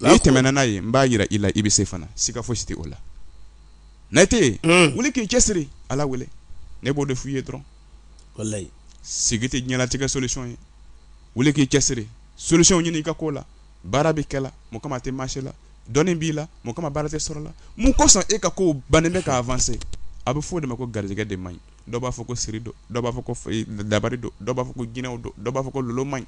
n'i tɛmɛna n'a ye n b'a yira i la i bɛ se fana siga fosi tɛ o la Nɛti wuli k'i cɛsiri ala wele ne b'o de f'i ye dɔrɔn
wallahi
sigi tɛ diɲɛlatigɛ solution ye wuli k'i cɛsiri solution ɲini i ka ko la baara bɛ kɛ la mun kama a tɛ marché la dɔnni b'i la mun kama baara tɛ sɔrɔ la mun kosɔn e ka ko bannen bɛ ka avancer a bɛ fɔ o de ma ko garijɛgɛ de man ɲi dɔw b'a fɔ ko siri don dɔw b'a fɔ ko dabari don dɔw b'a fɔ ko jinɛw don dɔw b'a fɔ ko lolo man ɲi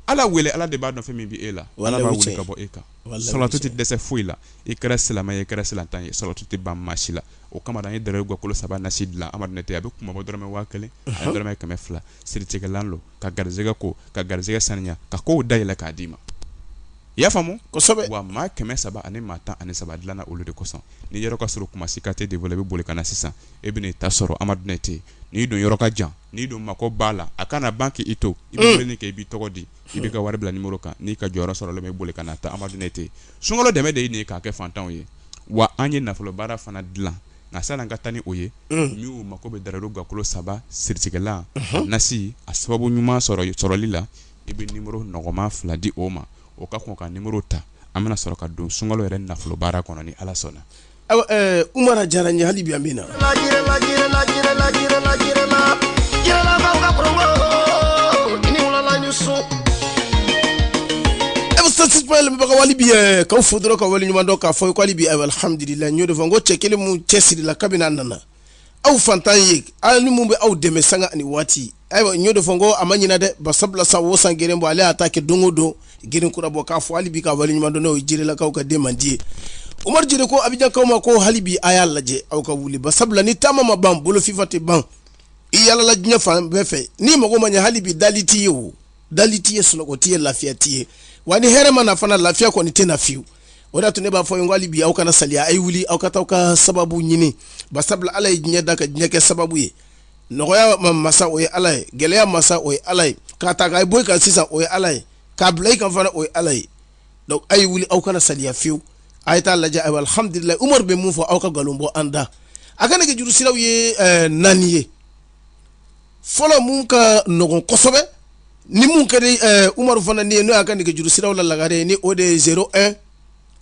ala wele ala de b'a dɔn fɛn min bɛ e la ala b'a wele ka bɔ e kan salatu tɛ dɛsɛ foyi la i kɛra silamɛ ye i kɛra silantan ye salatu tɛ ban maa si la o kama an ye Darayiru gakolo 3 nasi dilan Amadu Nɛti a bɛ kumabɔ dɔrɔmɛ 1000 ani dɔrɔmɛ 200 siritigɛlan lo ka garijɛgɛ ko ka garijɛgɛ saniya ka kow dayɛlɛ k'a d'i ma i y'a faamu kosɛbɛ wa maa 300 ani maa 13 dilanna olu de kosɔn ni yɔrɔ ka sɔrɔ kumasi ka tɛ développer bɛ boli ka na sisan e bɛ n'i ta sɔrɔ Amadu Nɛti n'i don yɔrɔ ka jan n'i don mako b'a la a kana ban k'i to i bɛ wele kɛ i b'i tɔgɔ di i bɛ ka wari bila numéro kan n'i ka jɔyɔrɔ sɔrɔ bɛ boli ka na ta Amadu Nɛti sunkalo dɛmɛ de ye nin ye k'a kɛ fantanw ye wa an ye nafolo baara fana dilan nka san'an ka taa ni o ye minnu mako bɛ Darayiru gakolo 3 siritigɛlan nasi a sababu ɲuman sɔrɔli la i bɛ numéro nɔgɔman 2 di o ma o ka kɔn ka numéro ta an bɛna sɔrɔ ka don sunkalo yɛrɛ nafolo baara kɔnɔ ni ala sɔnna
Umar diyara n ye hali bi an bɛ na mɛbagaw wali bi k'aw fo dɔrɔn ka wale ɲuman dɔn k'a fɔ ko hali bi alhamdulillah n y'o de fɔ n ko cɛ kelen mun cɛsirila kabini a nana aw fantan ye ni mun bɛ aw dɛmɛ sanga ani waati ayiwa n y'o de fɔ n ko a ma ɲina dɛ basabula sa o san geren bɔ ale y'a ta kɛ don o don geren kura bɔ k'a fɔ hali bi ka wale ɲuman dɔn n'o ye jirelakaw ka den man di ye Umar Jire ko Abijankaw ma ko hali bi a y'a lajɛ aw ka wuli basabula ni taama ma ban bolo fifa tɛ ban i yalala diɲɛ fan bɛɛ fɛ ni mago ma ɲɛ hali bi dali t'i ye o dali t'i ye sunɔgɔ t'i ye lafiya t'i ye wa ni hɛrɛ ma na fana lafiya kɔni tɛ na fiyewu o de y'a to ne b'a fɔ n ko hali bi aw kana saliya a ye wuli aw ka taa aw ka sababu ɲini basabula ala ye diɲɛ da ka diɲɛ kɛ sababu ye nɔgɔya masa o ye ala ye gɛlɛya masa o ye ala ye k'a ta k'a bɔ i kan sisan o ye ala ye k'a bila i kan fana o ye ala ye donc a ye wuli aw kana saliya fiyewu a ye taa lajɛ ayiwa alhamdulilayi Umar bɛ mun fɔ aw ka nkalon bɔ an da a ka nɛgɛjuru siraw ye 4 ye fɔlɔ mun ka nɔgɔn kosɛbɛ ni mun ka di Umaru fana ni ye n'o y'a ka nɛgɛjuru siraw la lagare ni o de ye 01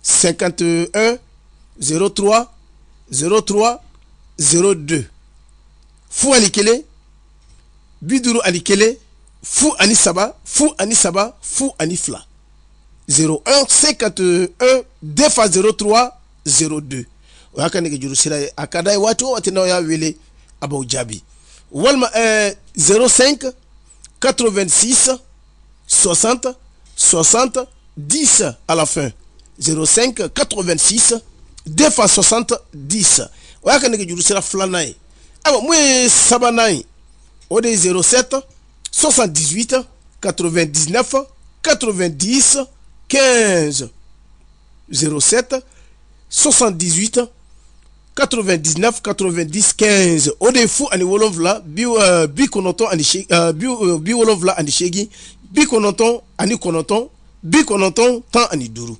51 03 03 02 fu ani kelen 51 fu ani saba fu ani saba fu ani fila 01 51 2 fois 03 02 o y'a ka nɛgɛjuru sira ye a ka d'a ye waati o waati n'aw y'a wele a b'aw jaabi walima 05 86 60 60 10 à la fin 05 86 2 fois 60 10 o y'a ka nɛgɛjuru sira filanan ye ayiwa mun ye sabanan ye o de ye 07 78 99 90 15 07 78 99 90 15 o de ye fu ani wolonfila bi kɔnɔntɔn ani bi wolonfila ani seegin bi kɔnɔntɔn ani kɔnɔntɔn bi kɔnɔntɔn tan ani duuru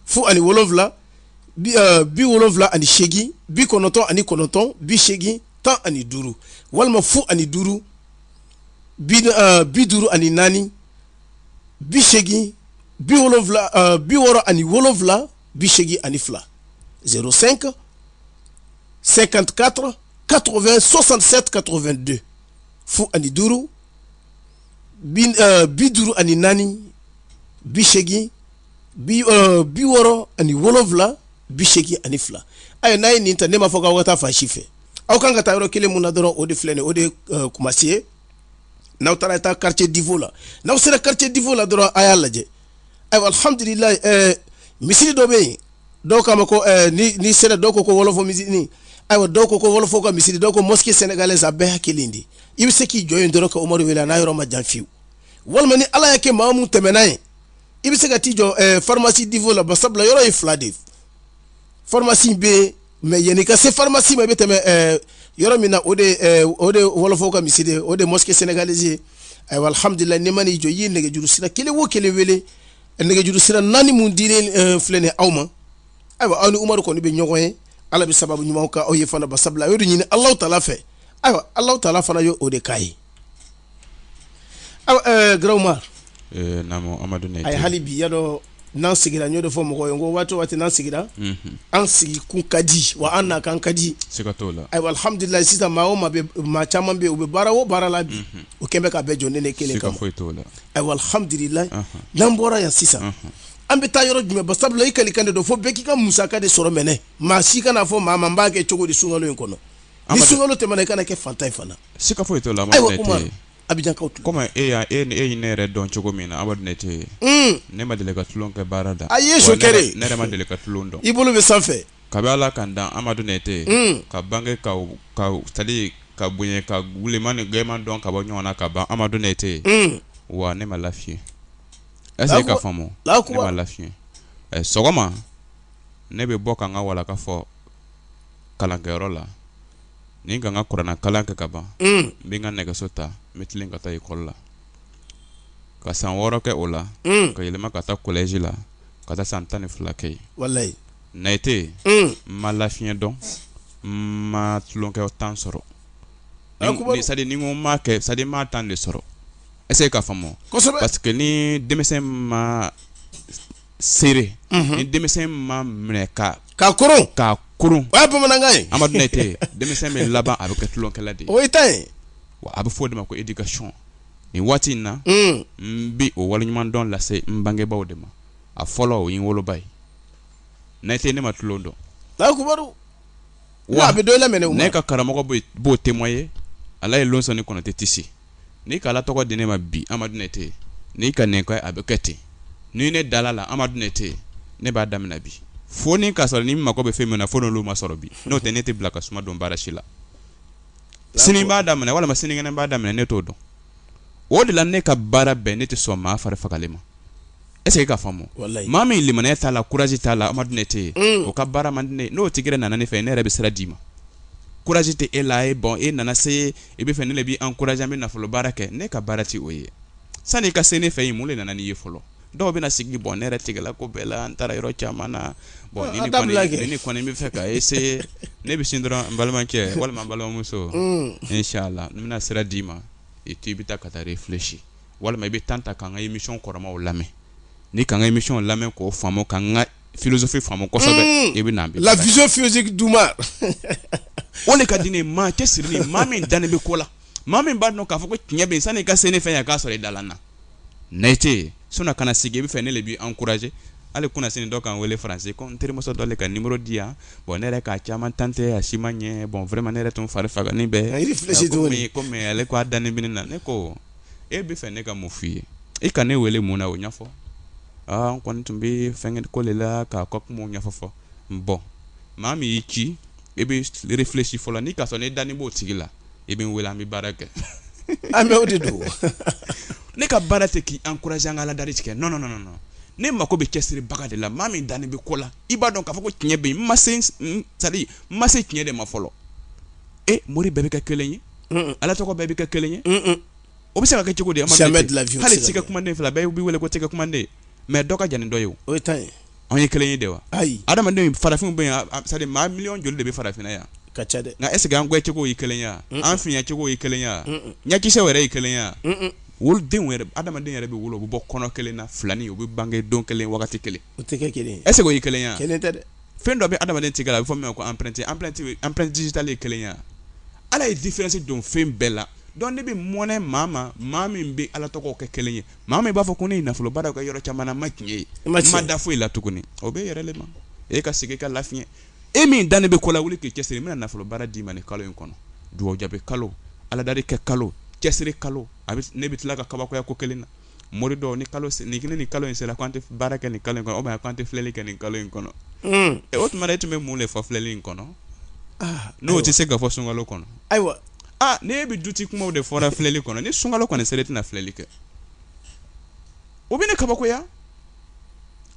fu ani wolonfila bi wolonfila ani seegin bi kɔnɔntɔn ani kɔnɔntɔn bi seegin tan ani duuru walima fu ani duuru bi duuru ani naani bi seegin bi wolonfila bi wɔɔrɔ ani wolonfila bi seegin ani fila 05 54 80 67 82 fu ani duuru bi duuru ani naani bi seegin bi wɔɔrɔ ani wolonfila bi seegin ani fila ayi n'a ye nin ta ne ma fɔ k'aw ka taa fan si fɛ aw kan ka taa yɔrɔ kelen mun na dɔrɔn o de filɛ nin o de ye Kumasi ye n'aw taara taa quartier Difo la n'aw sera quartier Difo la dɔrɔn a y'a lajɛ ayiwa alhamdulilayi misiri dɔ bɛ yen dɔw k'a ma ko ni sera dɔw ko wɔlɔfɔ misiri ayiwa dɔw ko wɔlɔfɔ ka misiri dɔw ko mosquée sénégalaise a bɛɛ hakili de i bɛ se k'i jɔ yen dɔrɔn ka Umaru wele a n'a yɔrɔ ma jan fiyewu walima ni Ala y'a kɛ maa mun tɛmɛna yen i bɛ se ka t'i jɔ pharmacie Difo la basabula yɔrɔ ye fila de pharmacie bɛ yen mais yanni ka se pharmacie ma i bɛ tɛmɛ yɔrɔ min na o de wɔlɔfɔ ka misiri ye o de mosquée sénégalaise ye ayiwa alhamdulilayi n'i ma n'i jɔ i ye nɛgɛjuru sira kelen o kelen wele nɛgɛjuru sira 4 mun dilen filɛ nin aw ma ayiwa aw ni Umaru kɔni bɛ ɲɔgɔn ye Ala bɛ sababu ɲumanw ka aw ye fana basabula a y'o de ɲini Alahu Taala fɛ ayiwa Alahu Taala fana ye o de k'a ye ayiwa Grand Umar
naamu Amadu Nete
a ye hali bi yadɔ n'an sigira n y'o de fɔ mɔgɔw ye n ko waati o waati n'an sigira an sigi kun ka di wa an na kan ka di
siga t'o la
ayiwa alhamdulilayi sisan maa caman bɛ yen u bɛ baara o baara la bi u kɛn bɛ ka bɛɛ jɔ ne ne kelen kama
siga foyi t'o la
ayiwa alhamdulilayi n'an bɔra yan sisan an bɛ taa yɔrɔ jumɛn basabula i kalikan de don fo bɛɛ k'i ka musaka de sɔrɔ mɛnɛ maa si kana fɔ maa ma n b'a kɛ cogo di sunkalo in kɔnɔ ni sunkalo tɛmɛna i kana kɛ fantan ye fana
siga foyi t'o la Amadu Nete
ayiwa Abijankaw tulo
comme e ye ne yɛrɛ dɔn cogo min na Amadu Nete ne ma deli ka tulon kɛ baara da
a ye sokɛre
ne yɛrɛ ma deli ka tulon dɔn
i bolo bɛ sanfɛ
kabi Ala kan dan Amadu Nete ka bange ka c'est-à-dire ka bonya ka wulima ni gɛman dɔn ka bɔ ɲɔgɔn na ka ban Amadu Nete wa ne ma lafiya est-ce que ka faamu ne ma lafiya sɔgɔma ne bɛ bɔ ka n ka walaka fɔ kalankɛyɔrɔ la ni ka n ka kuranna kalan kɛ ka ban n bɛ n ka nɛgɛso ta n bɛ tilen ka taa école la ka san 6 kɛ o la ka yɛlɛma ka taa collège la ka taa san 12 kɛ yen
walayi
Nete n ma lafiya dɔn n ma tulonkɛ temps sɔrɔ c'est-à-dire ni ko n m'a kɛ c'est-à-dire n m'a temps de sɔrɔ est-ce que ka faamu parce que ni denmisɛn ma seere ni denmisɛn ma minɛ ka kurun
o ye bamanankan ye
Amadu Nete denmisɛn bɛ laban a bɛ kɛ tulonkɛla de ye
o ye ta ye
wa a bɛ fɔ o de ma ko éducation nin waati in na n bi o waleɲuman dɔn lase n bangebaaw de ma a fɔlɔ o ye n woloba ye Nete ne ma tulon dɔn
wa a bɛ dɔ lamɛnɛ
ne ka karamɔgɔ b'o témoigner Ala ye Lonsoni Konate Tisi ni ka Ala tɔgɔ di ne ma bi Amadu Nete ni ka nin kɛ a bɛ kɛ ten ni ne dala la Amadu Nete ne b'a daminɛ bi fo ni ka sɔrɔ ni mako bɛ fɛn min na fo n'olu ma sɔrɔ bi n'o tɛ ne tɛ bila ka suma dɔn baara si la sini b'a daminɛ walima sinikɛnɛ b'a daminɛ ne t'o dɔn o de la ne ka baara bɛɛ ne tɛ sɔn maa fari fagalen ma est-ce que ka faamu maa min limanɛ t'a la courage t'a la Amadu Nete o ka baara man di ne n'o tigi nana ne fɛ ne yɛrɛ bɛ sira d'i ma courage tɛ e la bon e nana se e bɛ fɛ ne de b'i encourager an bɛ nafolo baara kɛ ne ka baara ti o ye sani ka se ne fɛ yen mun de nana n'i ye fɔlɔ dɔw bɛna sigi bon ne yɛrɛ tigɛla ko bɛɛ la an taara yɔrɔ caman na bon ni kɔni bɛ fɛ ka essayer ne bɛ sin dɔrɔn n balimakɛ walima n balimamuso inchallah n bɛna sira d'i ma et puis i bɛ taa ka taa réfléchir walima i bɛ temps ta k'an ka émission kɔrɔmaw lamɛn ni k'an ka émission lamɛn k'o faamu k'an ka philosophie faamu kosɛbɛ i bɛ na
la vision philosophique d'Umar
o de ka di ne maa cɛsirilen maa min dannen bɛ ko la maa min b'a dɔn k'a fɔ ko tiɲɛ bɛ yen sani i ka se ne fɛ yan k'a sɔrɔ i dala n na Nete sɔnna kana sigi i bɛ fɛ ne de b'i encourager hali kuna sini dɔ k'an wele français ko n terimuso dɔ le ka numéro di yan bon ne yɛrɛ k'a caman tante a si ma ɲɛ bon vraiment ne yɛrɛ tun fari fagalen bɛ komi ale ko a dannen bɛ ne na ne ko e bɛ fɛ ne ka mun f'i ye i ka ne wele mun na o ɲɛfɔ n kɔni tun bɛ fɛnkɛ ko de la k'a ka kumaw ɲɛfɔ bon maa min y'i ci i bɛ réfléchir fɔlɔ ni ka sɔrɔ ne dannen b'o tigi la i bɛ n wele an bɛ baara kɛ
an bɛ o de don
ne ka baara tɛ k'i encourager an ka Aladari tigɛ non ne mako bɛ cɛsiribaga de la maa min dannen bɛ ko la i b'a dɔn k'a fɔ ko tiɲɛ bɛ yen c'est-à-dire n ma se tiɲɛ de ma fɔlɔ mori bɛɛ bɛ kɛ kelen ye Ala tɔgɔ bɛɛ bɛ kɛ kelen ye o bɛ se ka kɛ cogo di hali tigɛ kumanden fila bɛɛ b'i wele ko tigɛ kumanden mais dɔ ka jan ni dɔ ye o
ye ta ye
anw ye kelen ye de wa ayi adamaden farafinw bɛ yan c'est-à-dire maa miliyɔn joli de bɛ farafinna yan
ka ca dɛ
nka est-ce que an gɛn cogo ye kelen ye an fiɲɛ cogo ye kelen ye ɲɛkisɛw yɛrɛ ye kelen ye wolodenw yɛrɛ adamaden yɛrɛ bɛ wolo u bɛ bɔ kɔnɔ kelen na filani u bɛ bange don kelen wagati kelen
o tɛ kɛ kelen ye
est-ce que o ye kelen ye
kelen tɛ dɛ
fɛn dɔ bɛ adamaden tigɛ la a bɛ fɔ min ma ko empreinte digital ye kelen ye Ala ye différence don fɛn bɛɛ la donc ne bɛ mɔnɛ maa min bɛ ala tɔgɔ kɛ kelen ye maa min b'a fɔ ko ne ye nafolo baara ka yɔrɔ caman na ma tiɲɛ ye ma da foyi la tuguni o bɛ yɛrɛ le ma e ka segin ka lafiɲɛ e min da ne bɛ ko la wuli k'i cɛsiri n bɛna nafolo baara d'i ma nin kalo in kɔnɔ dugawu jaabi kalo aladari kɛ kalo cɛsiri kalo ne bɛ tila ka kabakoya ko kelen na mori dɔw ni kalo ni kalo in sera k'an tɛ baara kɛ nin kalo in kɔnɔ o bɛn k'an tɛ filɛli kɛ nin kalo in kɔnɔ o tuma e tun bɛ mun de fɔ filɛli in kɔnɔ n'o tɛ se ka fɔ sunkalo kɔnɔ
ayiwa
ne bɛ duti kumaw de fɔra filɛli kɔnɔ ni sunkalo kɔni sera tɛna filɛli kɛ o bɛ ne kabakoya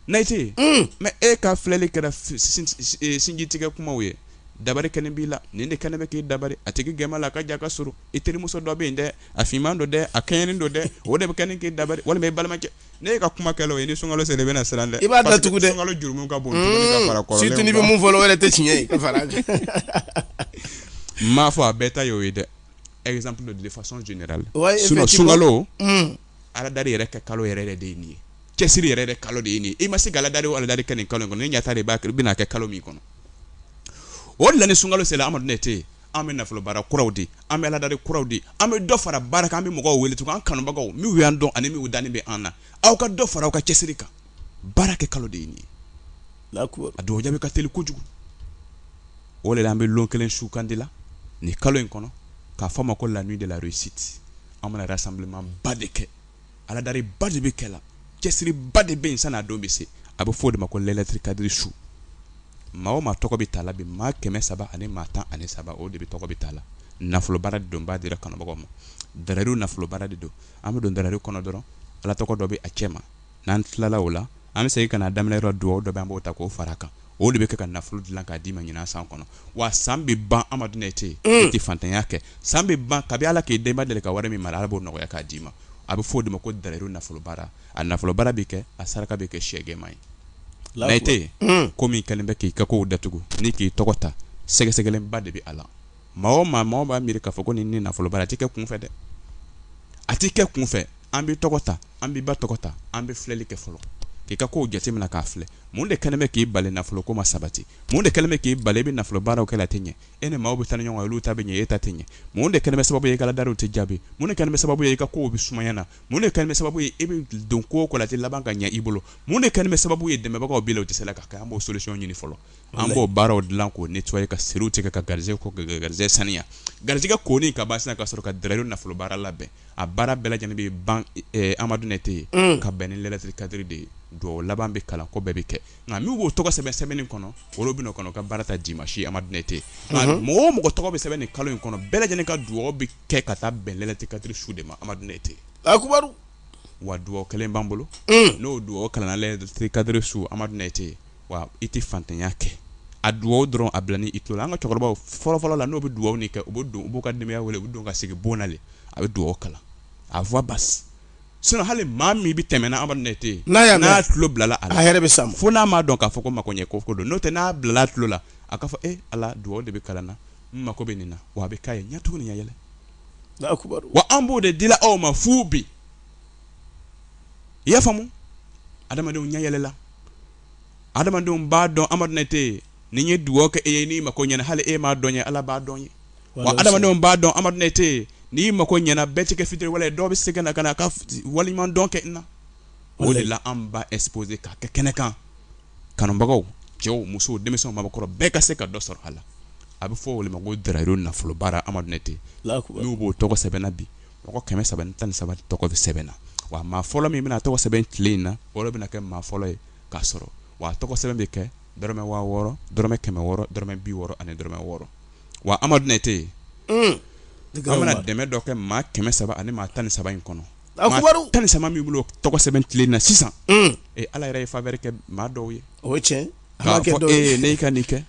n'ayite mɛ e ka filɛli kɛra sinji tigɛ kumaw ye dabari kɛnɛ b'i la nin de kɛnɛ bɛ k'i dabari a tigi gɛnma la a ka ja ka surun i terimuso dɔ bɛ yen dɛ a finman dɔ dɛ a kɛɲɛni dɔ dɛ o de bɛ kɛnɛ k'i dabari walima i balimakɛ ne ka kuma kɛlaw ye ni sunkalo sera i bɛna siran dɛ
i b'a datugu dɛ
sunkalo jurumu ka bon tuguni ka fara kɔrɔlenw kan
surtout n'i bɛ mun fɔ o yɛrɛ tɛ tiɲɛ ye ka fara
m'a fɔ a bɛɛ ta y'o ye dɛ exemple de façon générale
sinon
sunkalo aladari yɛrɛ kɛ kalo yɛrɛ de ye nin ye cɛsiri yɛrɛ de kalo de ye nin ye i ma se ka aladari o aladari kɛ nin kalo in kɔnɔ ni ɲata de bɛna kɛ kalo min kɔnɔ o de la ni sunkalo sera amadu ne tɛ an bɛ nafolo baara kuraw di an bɛ aladari kuraw di an bɛ dɔ fara baara kan an bɛ mɔgɔw wele tugun an kanubagaw minnu y'an dɔn ani minnu dani bɛ an na aw ka dɔ fara aw ka cɛsiri kan baara kɛ kalo de ye nin ye a dugawu jaabi ka teli kojugu o de la an bɛ lon kelen su kandi la nin kalo in kɔnɔ k'a fɔ a ma ko la nuit de la réussite an bɛna rassemblement ba de kɛ aladari ba de bɛ kɛ la cɛsiri ba de bɛ yen san'a don bɛ se a bɛ fɔ o de ma ko lɛlɛtiri kadiri su maa o maa tɔgɔ bɛ t'a la bi maa 300 ani maa 13 o de bɛ tɔgɔ bɛ t'a la nafolo baara de don b'a dira kanubagaw ma darariw nafolo baara de don an bɛ don darariw kɔnɔ dɔrɔn ala tɔgɔ dɔ bɛ a cɛ ma n'an tilala o la an bɛ segin ka na daminɛ yɔrɔ dugawu dɔ bɛ an b'o ta k'o fara a kan o de bɛ kɛ ka nafolo dilan k'a d'i ma ɲinan san kɔnɔ wa san bɛ ban amadu ne tɛ yen i tɛ fantanya kɛ san bɛ ban kabi ala k'i denba deli ka wari min mara ala b'o nɔgɔya k'a d'i ma a bɛ fɔ o de ma ko darariw nafolo baara a nafolo baara bɛ kɛ a saraka bɛ kɛ sɛgɛma ye n'ayite ko min kɛlen bɛ k'i ka kow datugu ni k'i tɔgɔ ta sɛgɛsɛgɛlenba de bɛ a la maa o maa b'a miiri k'a fɔ ko nin ni nafolo baara a tɛ kɛ kunfɛ dɛ a tɛ kɛ kunfɛ an bɛ tɔgɔ ta an bɛ ba tɔgɔ ta an bɛ filɛli kɛ fɔlɔ k'i ka kow jateminɛ k'a filɛ mun de kɛlen bɛ k'i bali nafolo ko ma sabati mun de kɛlen bɛ k'i bali i bɛ nafolo baaraw kɛ la a tɛ ɲɛ e ni maaw bɛ taa ni ɲɔgɔn ye olu ta bɛ ɲɛ e ta tɛ ɲɛ mun de kɛlen bɛ sababu ye i ka aladariw tɛ jaabi mun de kɛlen bɛ sababu ye i ka kow bɛ sumaya na mun de kɛlen bɛ sababu ye i bɛ don ko o ko la a tɛ laban ka ɲɛ i bolo mun de kɛlen bɛ sababu ye dɛmɛbagaw b'i la o tɛ se la ka kɛ an b'o solution ɲini fɔlɔ an b'o baaraw dilan k'o nettoyer ka seriw tigɛ ka garijɛgɛ ko ka garijɛgɛ saniya garijɛgɛ koni ka ban sisan ka sɔrɔ ka darariw nafolo baara labɛn a baara bɛɛ lajɛlen bɛ ban amadu ne tɛ yen ka bɛn ni lɛlɛtiri kadiri de ye duwawu laban bɛ kalan ko bɛɛ bɛ kɛ nka min b'o tɔgɔ sɛbɛn sɛbɛnni kɔnɔ olu bɛ n'o kɔnɔ ka baara ta dimanche amadu ne tɛ yen nka mɔgɔ o mɔgɔ tɔgɔ bɛ sɛbɛn nin kalo in kɔnɔ bɛɛ lajɛlen ka duwawu bɛ kɛ ka taa bɛn lɛlɛtiri kadiri su de ma amadu ne tɛ yen
akubaru
wa duwawu kelen b'an bolo n'o duwawu kalanna lɛlɛtiri kadiri su amadu ne tɛ yen wa i tɛ fantanya kɛ a duwawu dɔrɔn a bila ni i tulo la an ka cɛkɔrɔbaw fɔlɔfɔlɔ la n'o bɛ duwawu nin kɛ u b'u ka denbaya wele u bɛ don ka sigi bon na le a bɛ duwawu kalan a voix basse sinon hali maa min bɛ tɛmɛ na amadu ne tɛ yen n'a tulo bilala a la
a yɛrɛ bɛ sa
fo n'a m'a dɔn k'a fɔ ko makoɲɛ ko don n'o tɛ n'a bilala a tulo la a k'a fɔ ala duwawu de bɛ kalan na n mako bɛ nin na wa a bɛ k'a ye ɲɛ tugun ni ɲɛ yɛlɛ wa an b'o de dila aw ma fu bi i y'a faamu adamadenw ɲɛ yɛlɛla adamadenw b'a dɔn amadu ne tɛ yen ni ye duwawu kɛ e ye n'i mako ɲɛna hali e m'a dɔn ye ala b'a dɔn ye wa adamadenw b'a dɔn amadu ne tɛ yen n'i mako ɲɛna bɛɛ tɛ kɛ fitiri wala ye dɔw bɛ se ka na ka waliɲuman dɔn kɛ n na o de la an b'a exposer k'a kɛ kɛnɛ kan kanubagaw cɛw musow denmisɛnw mabɔkɔrɔ bɛɛ ka se ka dɔ sɔrɔ a la a bɛ fɔ o de ma ko darariw nafolo baara amadu ne tɛ yen n'u b'o tɔgɔ sɛbɛnna bi mɔgɔ 313 tɔgɔ bɛ sɛbɛnna wa maa fɔlɔ min bɛna tɔgɔ sɛbɛn tile in na o de bɛna kɛ maa fɔlɔ ye k'a sɔrɔ wa tɔgɔ sɛbɛn bɛ kɛ dɔrɔmɛ 6000 dɔrɔmɛ 600 dɔrɔmɛ 60 ani dɔrɔmɛ 6 wa amadu ne tɛ yen an bɛna dɛmɛ dɔ kɛ maa 300 ani maa 13 in kɔnɔ maa 13 min bolo tɔgɔ sɛbɛn tile in na sisan ala yɛrɛ ye faveur kɛ maa dɔw ye
o ye tiɲɛ
k'a fɔ ne ka nin kɛ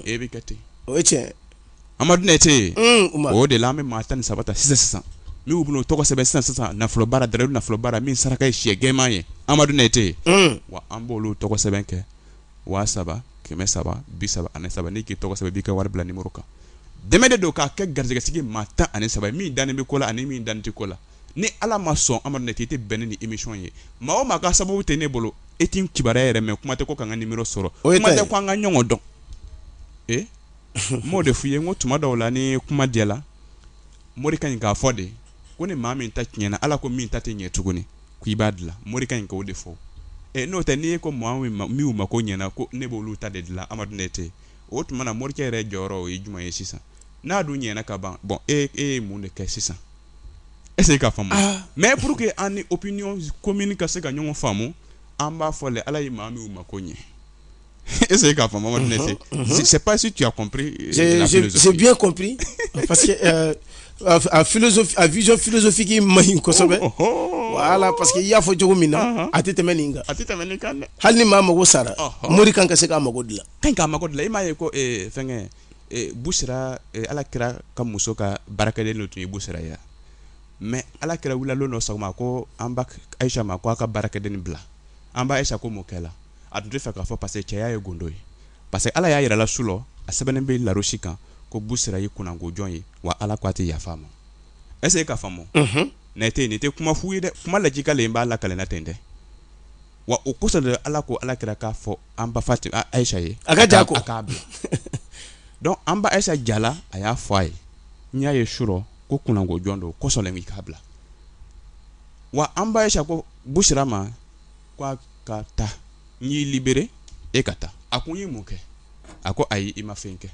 e bɛ kɛ ten
o ye tiɲɛ
amadu ne tɛ yen o de la an bɛ maa 13 ta sisan min bolo tɔgɔ sɛbɛn sisan nafolo baara darariw nafolo baara min saraka ye siyɛ gɛnman ye amadu ne tɛ yen wa an b'olu tɔgɔ sɛbɛn kɛ 3000 300 30 ani 3 n'i k'i tɔgɔ sɛbɛn b'i ka wari bila numéro kan dɛmɛ de don k'a kɛ garijɛgɛsigi maa 13 min dannen bɛ ko la ani min dannen tɛ ko la ni ala ma sɔn amadu ne tɛ i tɛ bɛn ni émission ye maa o maa ka sababu tɛ ne bolo e t'i kibaruya yɛrɛ mɛn kuma tɛ ko k'an ka numéro sɔrɔ kuma tɛ ko an ka ɲɔgɔn dɔn n m'o de f'i ye n ko tuma dɔw la ni kuma diyala morika in ka fɔ de ko ni maa min ta tiɲɛna ala ko min ta tɛ ɲɛ tuguni ko i b'a dilan morika in ka o de fɔ n'o tɛ n'i ye ko maa min ma ko ɲɛna ko ne b'olu ta de dilan Amadu Nɛte o tuma na morikɛ yɛrɛ jɔyɔrɔ o ye jumɛn ye sisan n'a dun ɲɛna ka ban bon e ye mun de kɛ sisan est-ce que ka faamu mais pour que an ni opinion commune ka se ka ɲɔgɔn faamu an b'a fɔ le ala ye maa min ma ko ɲɛ est-ce que ka faamu Amadu Nɛte c'est pas si tu as compris
j'ai bien compris parce que à vision philosophique mahin kosɛbɛ voilà parce que i y'a fɔ cogo min na a tɛ tɛmɛ nin kan dɛ hali ni maa mago sara mori kan ka se k'a mago dilan
k'a mago dilan i m'a ye ko fɛngɛ Busira ala kira ka muso ka baarakɛden dɔ tun ye Busira ye mais ala kira wulalon dɔ sɔgɔma ko an ba Aisha ma ko a ka baarakɛden bila an ba Aisha ko mun kɛla a tun tɛ fɛ k'a fɔ parce que cɛya ye gundo ye parce que ala y'a yirala su lɔ a sɛbɛnnen bɛ larosi kan ko Busira ye kunanko jɔn ye wa ala ko a tɛ yafa ma est-ce que ka faamu Nɛte nin tɛ kuma fu ye dɛ kuma lajikalen b'a lakalenna ten dɛ wa o kosɔn de ala ko ala kira k'a fɔ an ba Fatima Aisha ye
a ka ja ko
a k'a bila donc an ba Aisha jala a y'a fɔ a ye n y'a ye surɔ ko kunanko jɔn don kosɔn i k'a bila wa an ba Aisha ko Busira ma ko a ka taa n y'i libéré e ka taa a ko n ye mun kɛ a ko ayi i ma fɛn kɛ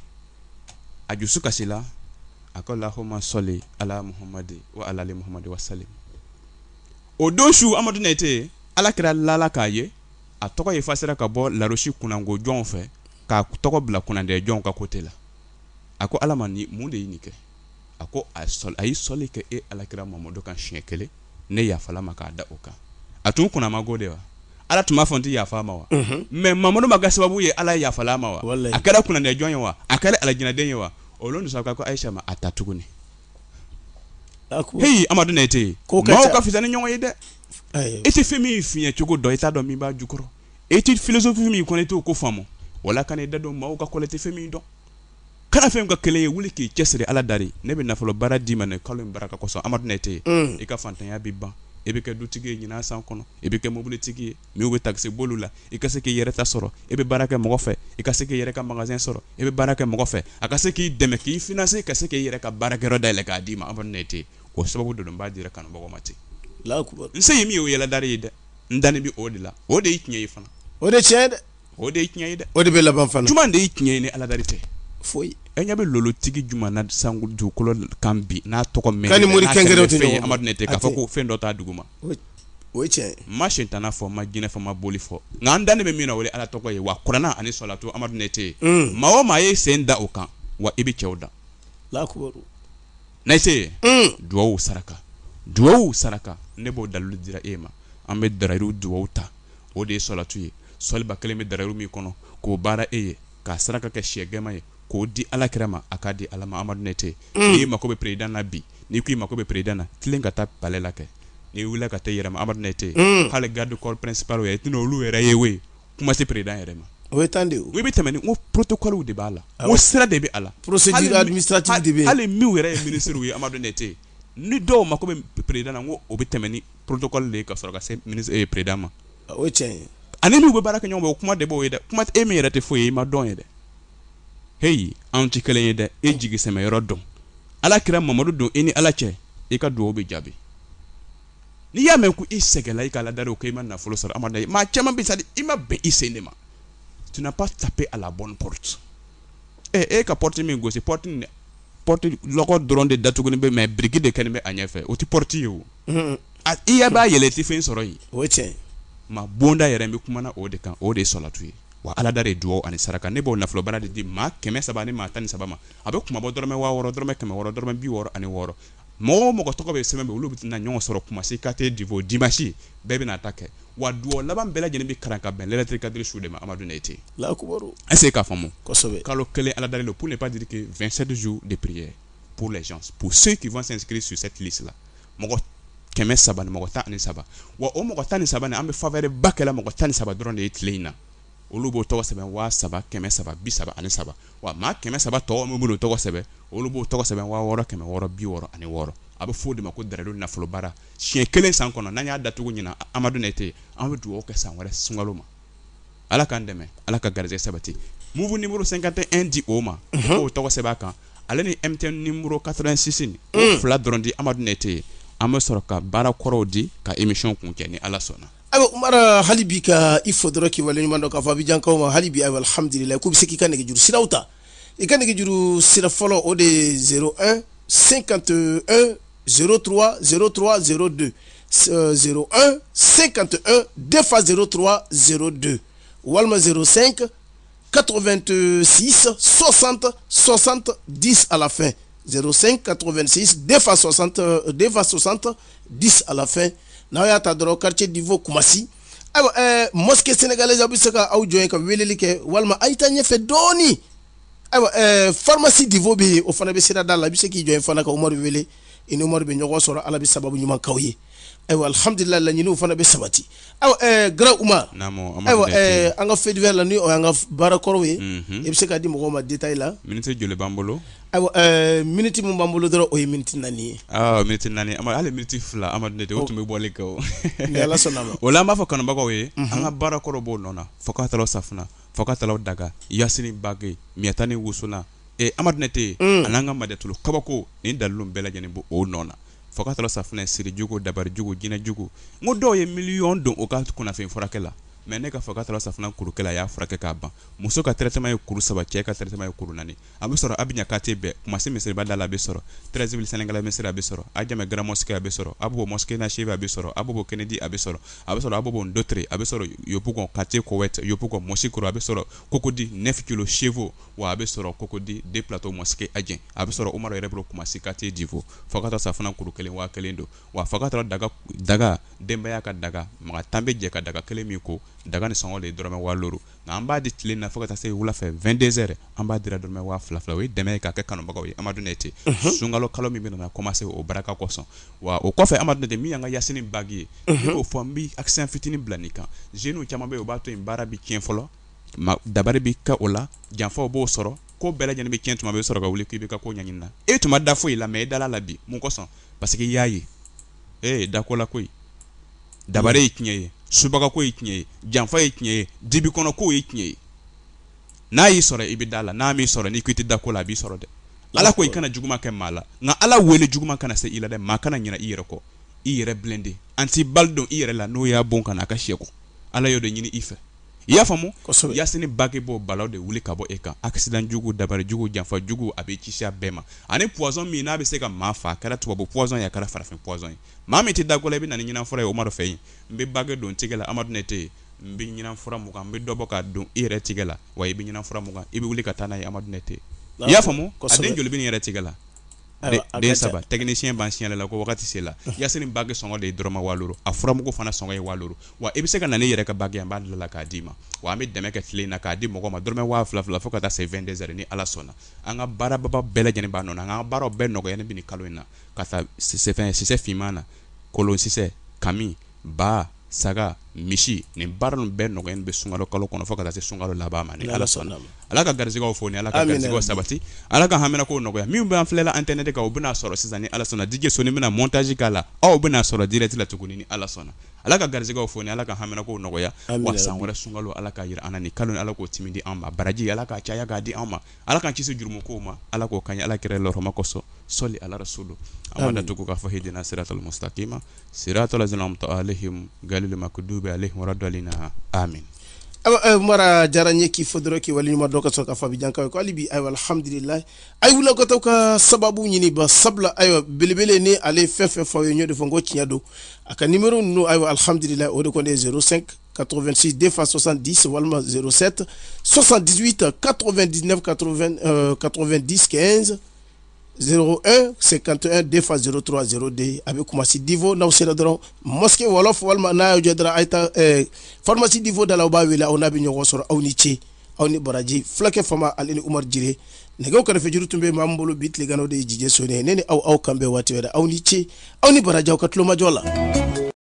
a dusu kasi la a ko Allahumma salli ala Muhammad wa ala ali Muhammad wa sallim o don su Amadu Nɛte ala kira lala k'a ye a tɔgɔ ye fasira ka bɔ larosi kunanko jɔnw fɛ k'a tɔgɔ bila kunandɛ jɔnw ka côté la a ko ala ma ni mun de ye nin kɛ a ko a ye sɔli kɛ e ala kira Mamadu kan siɲɛ kelen ne yafala ma k'a da o kan a tun kunna ma go de wa ala tun b'a fɔ n tɛ yafa ma wa mais Mamadu ma kɛ sababu ye ala yafala ma wa a kɛra kunandɛ jɔn ye wa a kɛra alajinaden ye wa olu de sɔrɔ ko Aisha ma a ta tuguni hey Amadu Nɛte maaw ka fisa ni ɲɔgɔn ye dɛ e tɛ fɛn min fiɲɛ cogo dɔn i t'a dɔn min b'a jukɔrɔ e tɛ philosophie min kɔnɔ i t'o ko faamu wala kana i da dɔn maaw ka kɔlɛ tɛ fɛn min dɔn kana fɛn ka kelen ye wuli k'i cɛsiri ala dari ne bɛ nafolo baara d'i ma nin kalo in baraka kosɔn Amadu Nɛte i ka fantanya bɛ ban i bɛ kɛ dutigi ye ɲinan san kɔnɔ i bɛ kɛ mobilitigi ye min bɛ taxi boliw la i ka se k'i yɛrɛ ta sɔrɔ i bɛ baara kɛ mɔgɔ fɛ i ka se k'i yɛrɛ ka magasin sɔrɔ i bɛ baara kɛ mɔgɔ fɛ a ka se k'i dɛmɛ k'i financer ka se k'i yɛrɛ ka baarakɛyɔrɔ dayɛlɛ k'a d'i ma Amadu Nɛte o sababu de don n b'a dira kanubagaw ma ten n se ye min ye o yɛlɛdari ye dɛ n dani bɛ o de la o de ye tiɲɛ ye fana
o de tiɲɛ dɛ
o de ye tiɲɛ ye dɛ
o de bɛ laban fana
juma de ye tiɲɛ ye ni ala dari tɛ
foyi
e ɲɛ bɛ lolotigi juma na sangu dugukolo kan bi n'a tɔgɔ mɛn
kan ni mori kɛnkɛrɛw tɛ ɲɔgɔn
Amadu Nɛte k'a fɔ ko fɛn dɔ t'a dugu ma
o ye tiɲɛ
ma sentana fɔ ma jinɛ fɔ ma boli fɔ nka an dani bɛ min na o ye ala tɔgɔ ye wa kuranna ani sɔlatu Amadu Nɛte maa o maa ye sen da o kan wa i bɛ cɛw da Nɛte duwawu saraka ne b'o dalilu dira e ma an bɛ darayiru duwawu ta o de ye sɔlatu ye sɔliba kelen bɛ darayiru min kɔnɔ k'o baara e ye k'a saraka kɛ siyɛ gɛma ye k'o di ala kira ma a k'a di ala ma Amadu Nɛte n'i mako bɛ président na bi n'i ko i mako bɛ président na tilen ka taa palais la kɛ n'i wulila ka taa yɛrɛ ma Amadu Nɛte hali garde corps principal yɛrɛ tɛna olu yɛrɛ ye we kuma se président yɛrɛ ma
o ye tan de o
i bɛ tɛmɛ ni n ko protocole de b'a la n ko sira de bɛ a la
procédure administrative de bɛ
hali min yɛrɛ ye ministre ye Amadu Nɛte ni dɔw mako bɛ président na n ko o bɛ tɛmɛ ni protocole de ye ka sɔrɔ ka se ministre président ma
o ye tiɲɛ ye
ani n'u bɛ baara kɛ ɲɔgɔn fɛ o kuma de b'o ye dɛ kuma e min yɛrɛ tɛ foyi ye i ma dɔn ye dɛ hey anw tɛ kelen ye dɛ e jigi sɛmɛ yɔrɔ dɔn ala kira Mamadu don i ni ala cɛ i ka duwawu bɛ jaabi n'i y'a mɛn ko i sɛgɛnla i ka ala dari o ko i ma nafolo sɔrɔ Amadu Nɛte maa caman bɛ sadi i ma bɛn i sen de ma tu n'as pas tapé à la bonne porte e ka porte min gosi porte lɔgɔ dɔrɔn de datuguni bɛ mais biriki de kɛlen bɛ a ɲɛfɛ o tɛ porte ye o i yɛ b'a yɛlɛ i tɛ fɛn sɔrɔ yen
o ye tiɲɛ
ma bonda yɛrɛ n bɛ kumana o de kan o de ye sɔlatu ye wa ala dari ye duwawu ani saraka ne b'o nafolo baara de di maa 300 ni maa 13 ma a bɛ kumabɔ dɔrɔmɛ 60 dɔrɔmɛ 100 dɔrɔmɛ 60 mɔgɔ o mɔgɔ tɔgɔ bɛ sɛbɛn bɛ olu bɛ na ɲɔgɔn sɔrɔ kumasi kate divo dimanche bɛɛ bɛ na ta kɛ wa duwawu laban bɛɛ lajɛlen bɛ karan ka bɛn lɛlɛtiri kadiri su de ma Amadu Nɛte est-ce que k'a faamu kalo kelen ala dari le pour ne pas dire que 27 jours de prière pour les gens pour ceux qui vont s'inscrire sur cette liste là mɔgɔ 300 ni mɔgɔ 13 wa o mɔgɔ 13 ni an bɛ faveur ba kɛla mɔgɔ 13 dɔrɔn de ye tile in na olu b'o tɔgɔ sɛbɛn 300 300 33 wa maa 300 tɔw min b'o tɔgɔ sɛbɛn olu b'o tɔgɔ sɛbɛn 600 66 a bɛ fɔ o de ma ko darayiru nafolo baara siɲɛ kelen san kɔnɔ n'an y'a datugu ɲina Amadu Nɛte an bɛ duwawu kɛ san wɛrɛ sunkalo ma ala k'an dɛmɛ ala ka garizɛgɛ sabati move numéro 51 di o ma k'o tɔgɔ sɛbɛn a kan ale ni MTN numéro 86 ni o fila dɔrɔn di Amadu Nete an bɛ sɔrɔ ka baara kɔrɔw di ka émission kun kɛ ni Ala sɔnna.
Ayiwa Umar hali bi ka i fo dɔrɔn k'i waleɲuman dɔn k'a fɔ Abidjankaw ma hali bi ayiwa alhamdulilayi k'u bɛ se k'i ka nɛgɛjuru siraw ta i ka nɛgɛjuru sira fɔlɔ o de ye 01 51 03 03 02 01 51 2 fois 03 02 walima 05 86 60 60 10 à la fin 05 86 2 fois 60 10 à la fin n'a y'a ta dɔrɔn quartier d'Ivo Koumassi ayiwa mosquée sénégalaise a bɛ se ka aw jɔ yen ka weleli kɛ walima a' ta ɲɛfɛ dɔɔni ayiwa pharmacie d'Ivo bɛ yen o fana bɛ sira da la i bɛ se k'i jɔ yen fana ka Umaru wele i ni Umaru bɛ ɲɔgɔn sɔrɔ Ala bɛ sababu ɲuman k'aw ye ayiwa alhamdulilayi laɲiniw fana bɛ sabati ayiwa grand Umar ayiwa an ka fait divers la ni o y'an ka baarakɔrɔw ye i bɛ se k'a di mɔgɔw ma détail la
minute joli b'an bolo
ayiwa minute min b'an bolo dɔrɔn o ye minute 4 ye
minute 4 hali minute 2 Amadu Nete o tun bɛ bɔli kɛ o
ni Ala sɔnna ma
o la an b'a fɔ kanubagaw ye an ka baarakɔrɔw b'o nɔ na fo ka taa safunɛ fo ka taa daga Yasini Bage Miyata ni Wusuna Amadu Nete a n'an ka Madetulu kabako nin dalilu bɛɛ lajɛlen b'o nɔ na fo ka taa safunɛ siri jugu dabari jugu jinɛ jugu n ko dɔw ye miliyɔn don o ka kunnafoni furakɛ la mais ne ka fɔ ka taa safunɛ kurukɛla a y'a furakɛ k'a ban muso ka traitement ye kuru 3 cɛ ka traitement ye kuru 4 a bɛ sɔrɔ Abidjan quartier bɛɛ Kumasi misiriba da la a bɛ sɔrɔ 13 ville Sénégalais misiri a bɛ sɔrɔ Adjamé Grand Mosquée a bɛ sɔrɔ Abobo Mosquée Nachive a bɛ sɔrɔ Abobo Kennedy a bɛ sɔrɔ Abobo Ndotre a bɛ sɔrɔ Yopougon quartier Kowet Yopougon Mosikoro a bɛ sɔrɔ Cocody 9 kilo Chevo wa a bɛ sɔrɔ Cocody 2 plateau Mosquée Adjien a bɛ sɔrɔ Umaru yɛrɛ bolo Kumasi quartier d'Ivo fo ka taa safunɛ kuru 1 wa 1 don wa fo ka taa daga denbaya ka daga maga tan bɛ jɛ ka daga kelen min ko daga ni sɔngɔ de dɔrɔmɛ 6 nka an b'a di tile na fo ka taa se wula fɛ 22h an b'a dira dɔrɔmɛ 2,000 o ye dɛmɛ ye k'a kɛ kanubagaw ye Amadu Nete sunkalo kalo min bɛ na commencer o baraka kɔsɔn wa o kɔfɛ Amadu Nete min y'an ka Yasini Bage ye ne b'o fɔ n bɛ accent fitinin bila nin kan jeunes caman bɛ yen o b'a to yen baara bɛ tiɲɛ fɔlɔ dabari bɛ kɛ o la janfaw b'o sɔrɔ ko bɛɛ lajɛlen bɛ tiɲɛ tuma bɛ sɔrɔ ka wuli k'i bɛ ka ko ɲɛɲini na e tun ma da foyi la mais e dala la bi mun kɔsɔn parce que i y'a ye dako la koyi dabari ye tiɲɛ ye subaga ko ye tiɲɛ ye janfa ye tiɲɛ ye dibi kɔnɔ ko ye tiɲɛ ye n'a y'i sɔrɔ i bɛ da la n'a m'i sɔrɔ n'i ko i tɛ da ko la a b'i sɔrɔ dɛ Ala ko i kana juguman kɛ maa la nka Ala wele juguman kana se i la dɛ maa kana ɲinɛ i yɛrɛ kɔ i yɛrɛ bilen an t'i bali dɔn i yɛrɛ la n'o y'a bon kana a ka siyɛ kɔ Ala y'o de ɲini i fɛ i y'a faamu Yasini Bage b'o balaw de wuli ka bɔ e kan accident jugu dabari jugu janfa jugu a bɛ kisi a bɛɛ ma ani poison min n'a bɛ se ka maa fa a kɛra tubabu poison ye a kɛra farafin poison ye maa min tɛ da ko la i bɛ na ni ɲinanfura ye Umaru fɛ yen n bɛ Bage don tigɛ la Amadu Nete n bɛ ɲinanfura mugan n bɛ dɔ bɔ ka don i yɛrɛ tigɛ la wa i bɛ ɲinanfura mugan i bɛ wuli ka taa n'a ye Amadu Nete i y'a faamu a den joli bɛ nin yɛrɛ tigɛ la den 3 technicien b'an signalé la ko wagati se la Yasini Bage sɔngɔ de ye dɔrɔmɛ 6 a furamugu fana sɔngɔ ye 6 wa i bɛ se ka na ne yɛrɛ ka Bage an b'a dilan k'a d'i ma wa an bɛ dɛmɛ kɛ tile in na k'a di mɔgɔ ma dɔrɔmɛ 2,000 fo ka taa se 22h ni Ala sɔnna an ka baarababa bɛɛ lajɛlen b'a nɔ na an ka baaraw bɛɛ nɔgɔya ne bɛ nin kalo in na ka taa sisɛ finman na kolon sisɛ kami ba saga misi nin baara ninnu bɛɛ nɔgɔyalen bɛ sunkalo kalo kɔnɔ fo ka taa se sunkalo laban ma ni Ala sɔnna Ala ka garizigɛw fo ni Ala ka garizigɛw sabati Ala ka haminakow nɔgɔya min b'an filɛla internet kan o bɛna sɔrɔ sisan ni Ala sɔnna DJ Soni bɛna montage k'a la aw bɛna sɔrɔ direct la tuguni ni Ala sɔnna Ala ka garizigɛw fo ni Ala ka haminakow nɔgɔya wa san wɛrɛ sunkalo Ala ka yira an na ni kalo ni Ala k'o timi di an ma baraji Ala ka caya k'a di an ma Ala k'an kisi jurumukow ma Ala k'o kaɲɛ Ala kɛra lɔrɔma kɔsɔn sɔli ala rasulu an b'a datugu k'a fɔ hidina siratal mustaqima siratal lazina an'amta alaihim galil makdubi alaihim waradalina amin
mara diyara n ye k'i fɔ dɔrɔn k'i waleɲuman dɔn ka sɔrɔ ka fɔ Abidjankaw ko hali bi ayiwa alhamdulilayi a ye wuli ka taa ka sababu ɲini ba sabula ayiwa belebele ni ale fɛn fɛn fɔ ye n y'o de fɔ n ko tiɲɛ don a ka numéro ninnu ayiwa alhamdulilayi o de kɔni ye 05 86 2 fois 70 walima 07 78 99 90 15 01 51 2 fois 03 02 a bɛ Kumasi d'Ivo n'aw sera dɔrɔn mosquée wolof walima n'a y'aw jɔ dɔrɔn a ye taa pharmacie d'Ivo da la aw b'a wele aw n'a bɛ ɲɔgɔn sɔrɔ aw ni ce aw ni baraji fulakɛ fama ale ni Umaru Jire nɛgɛw kɛrɛfɛ juru tun bɛ maa min bolo bi tileganaw de ye DJ Soni ne ni aw kan bɛɛ waati wɛrɛ aw ni ce aw ni baraji aw ka tulomajɔ la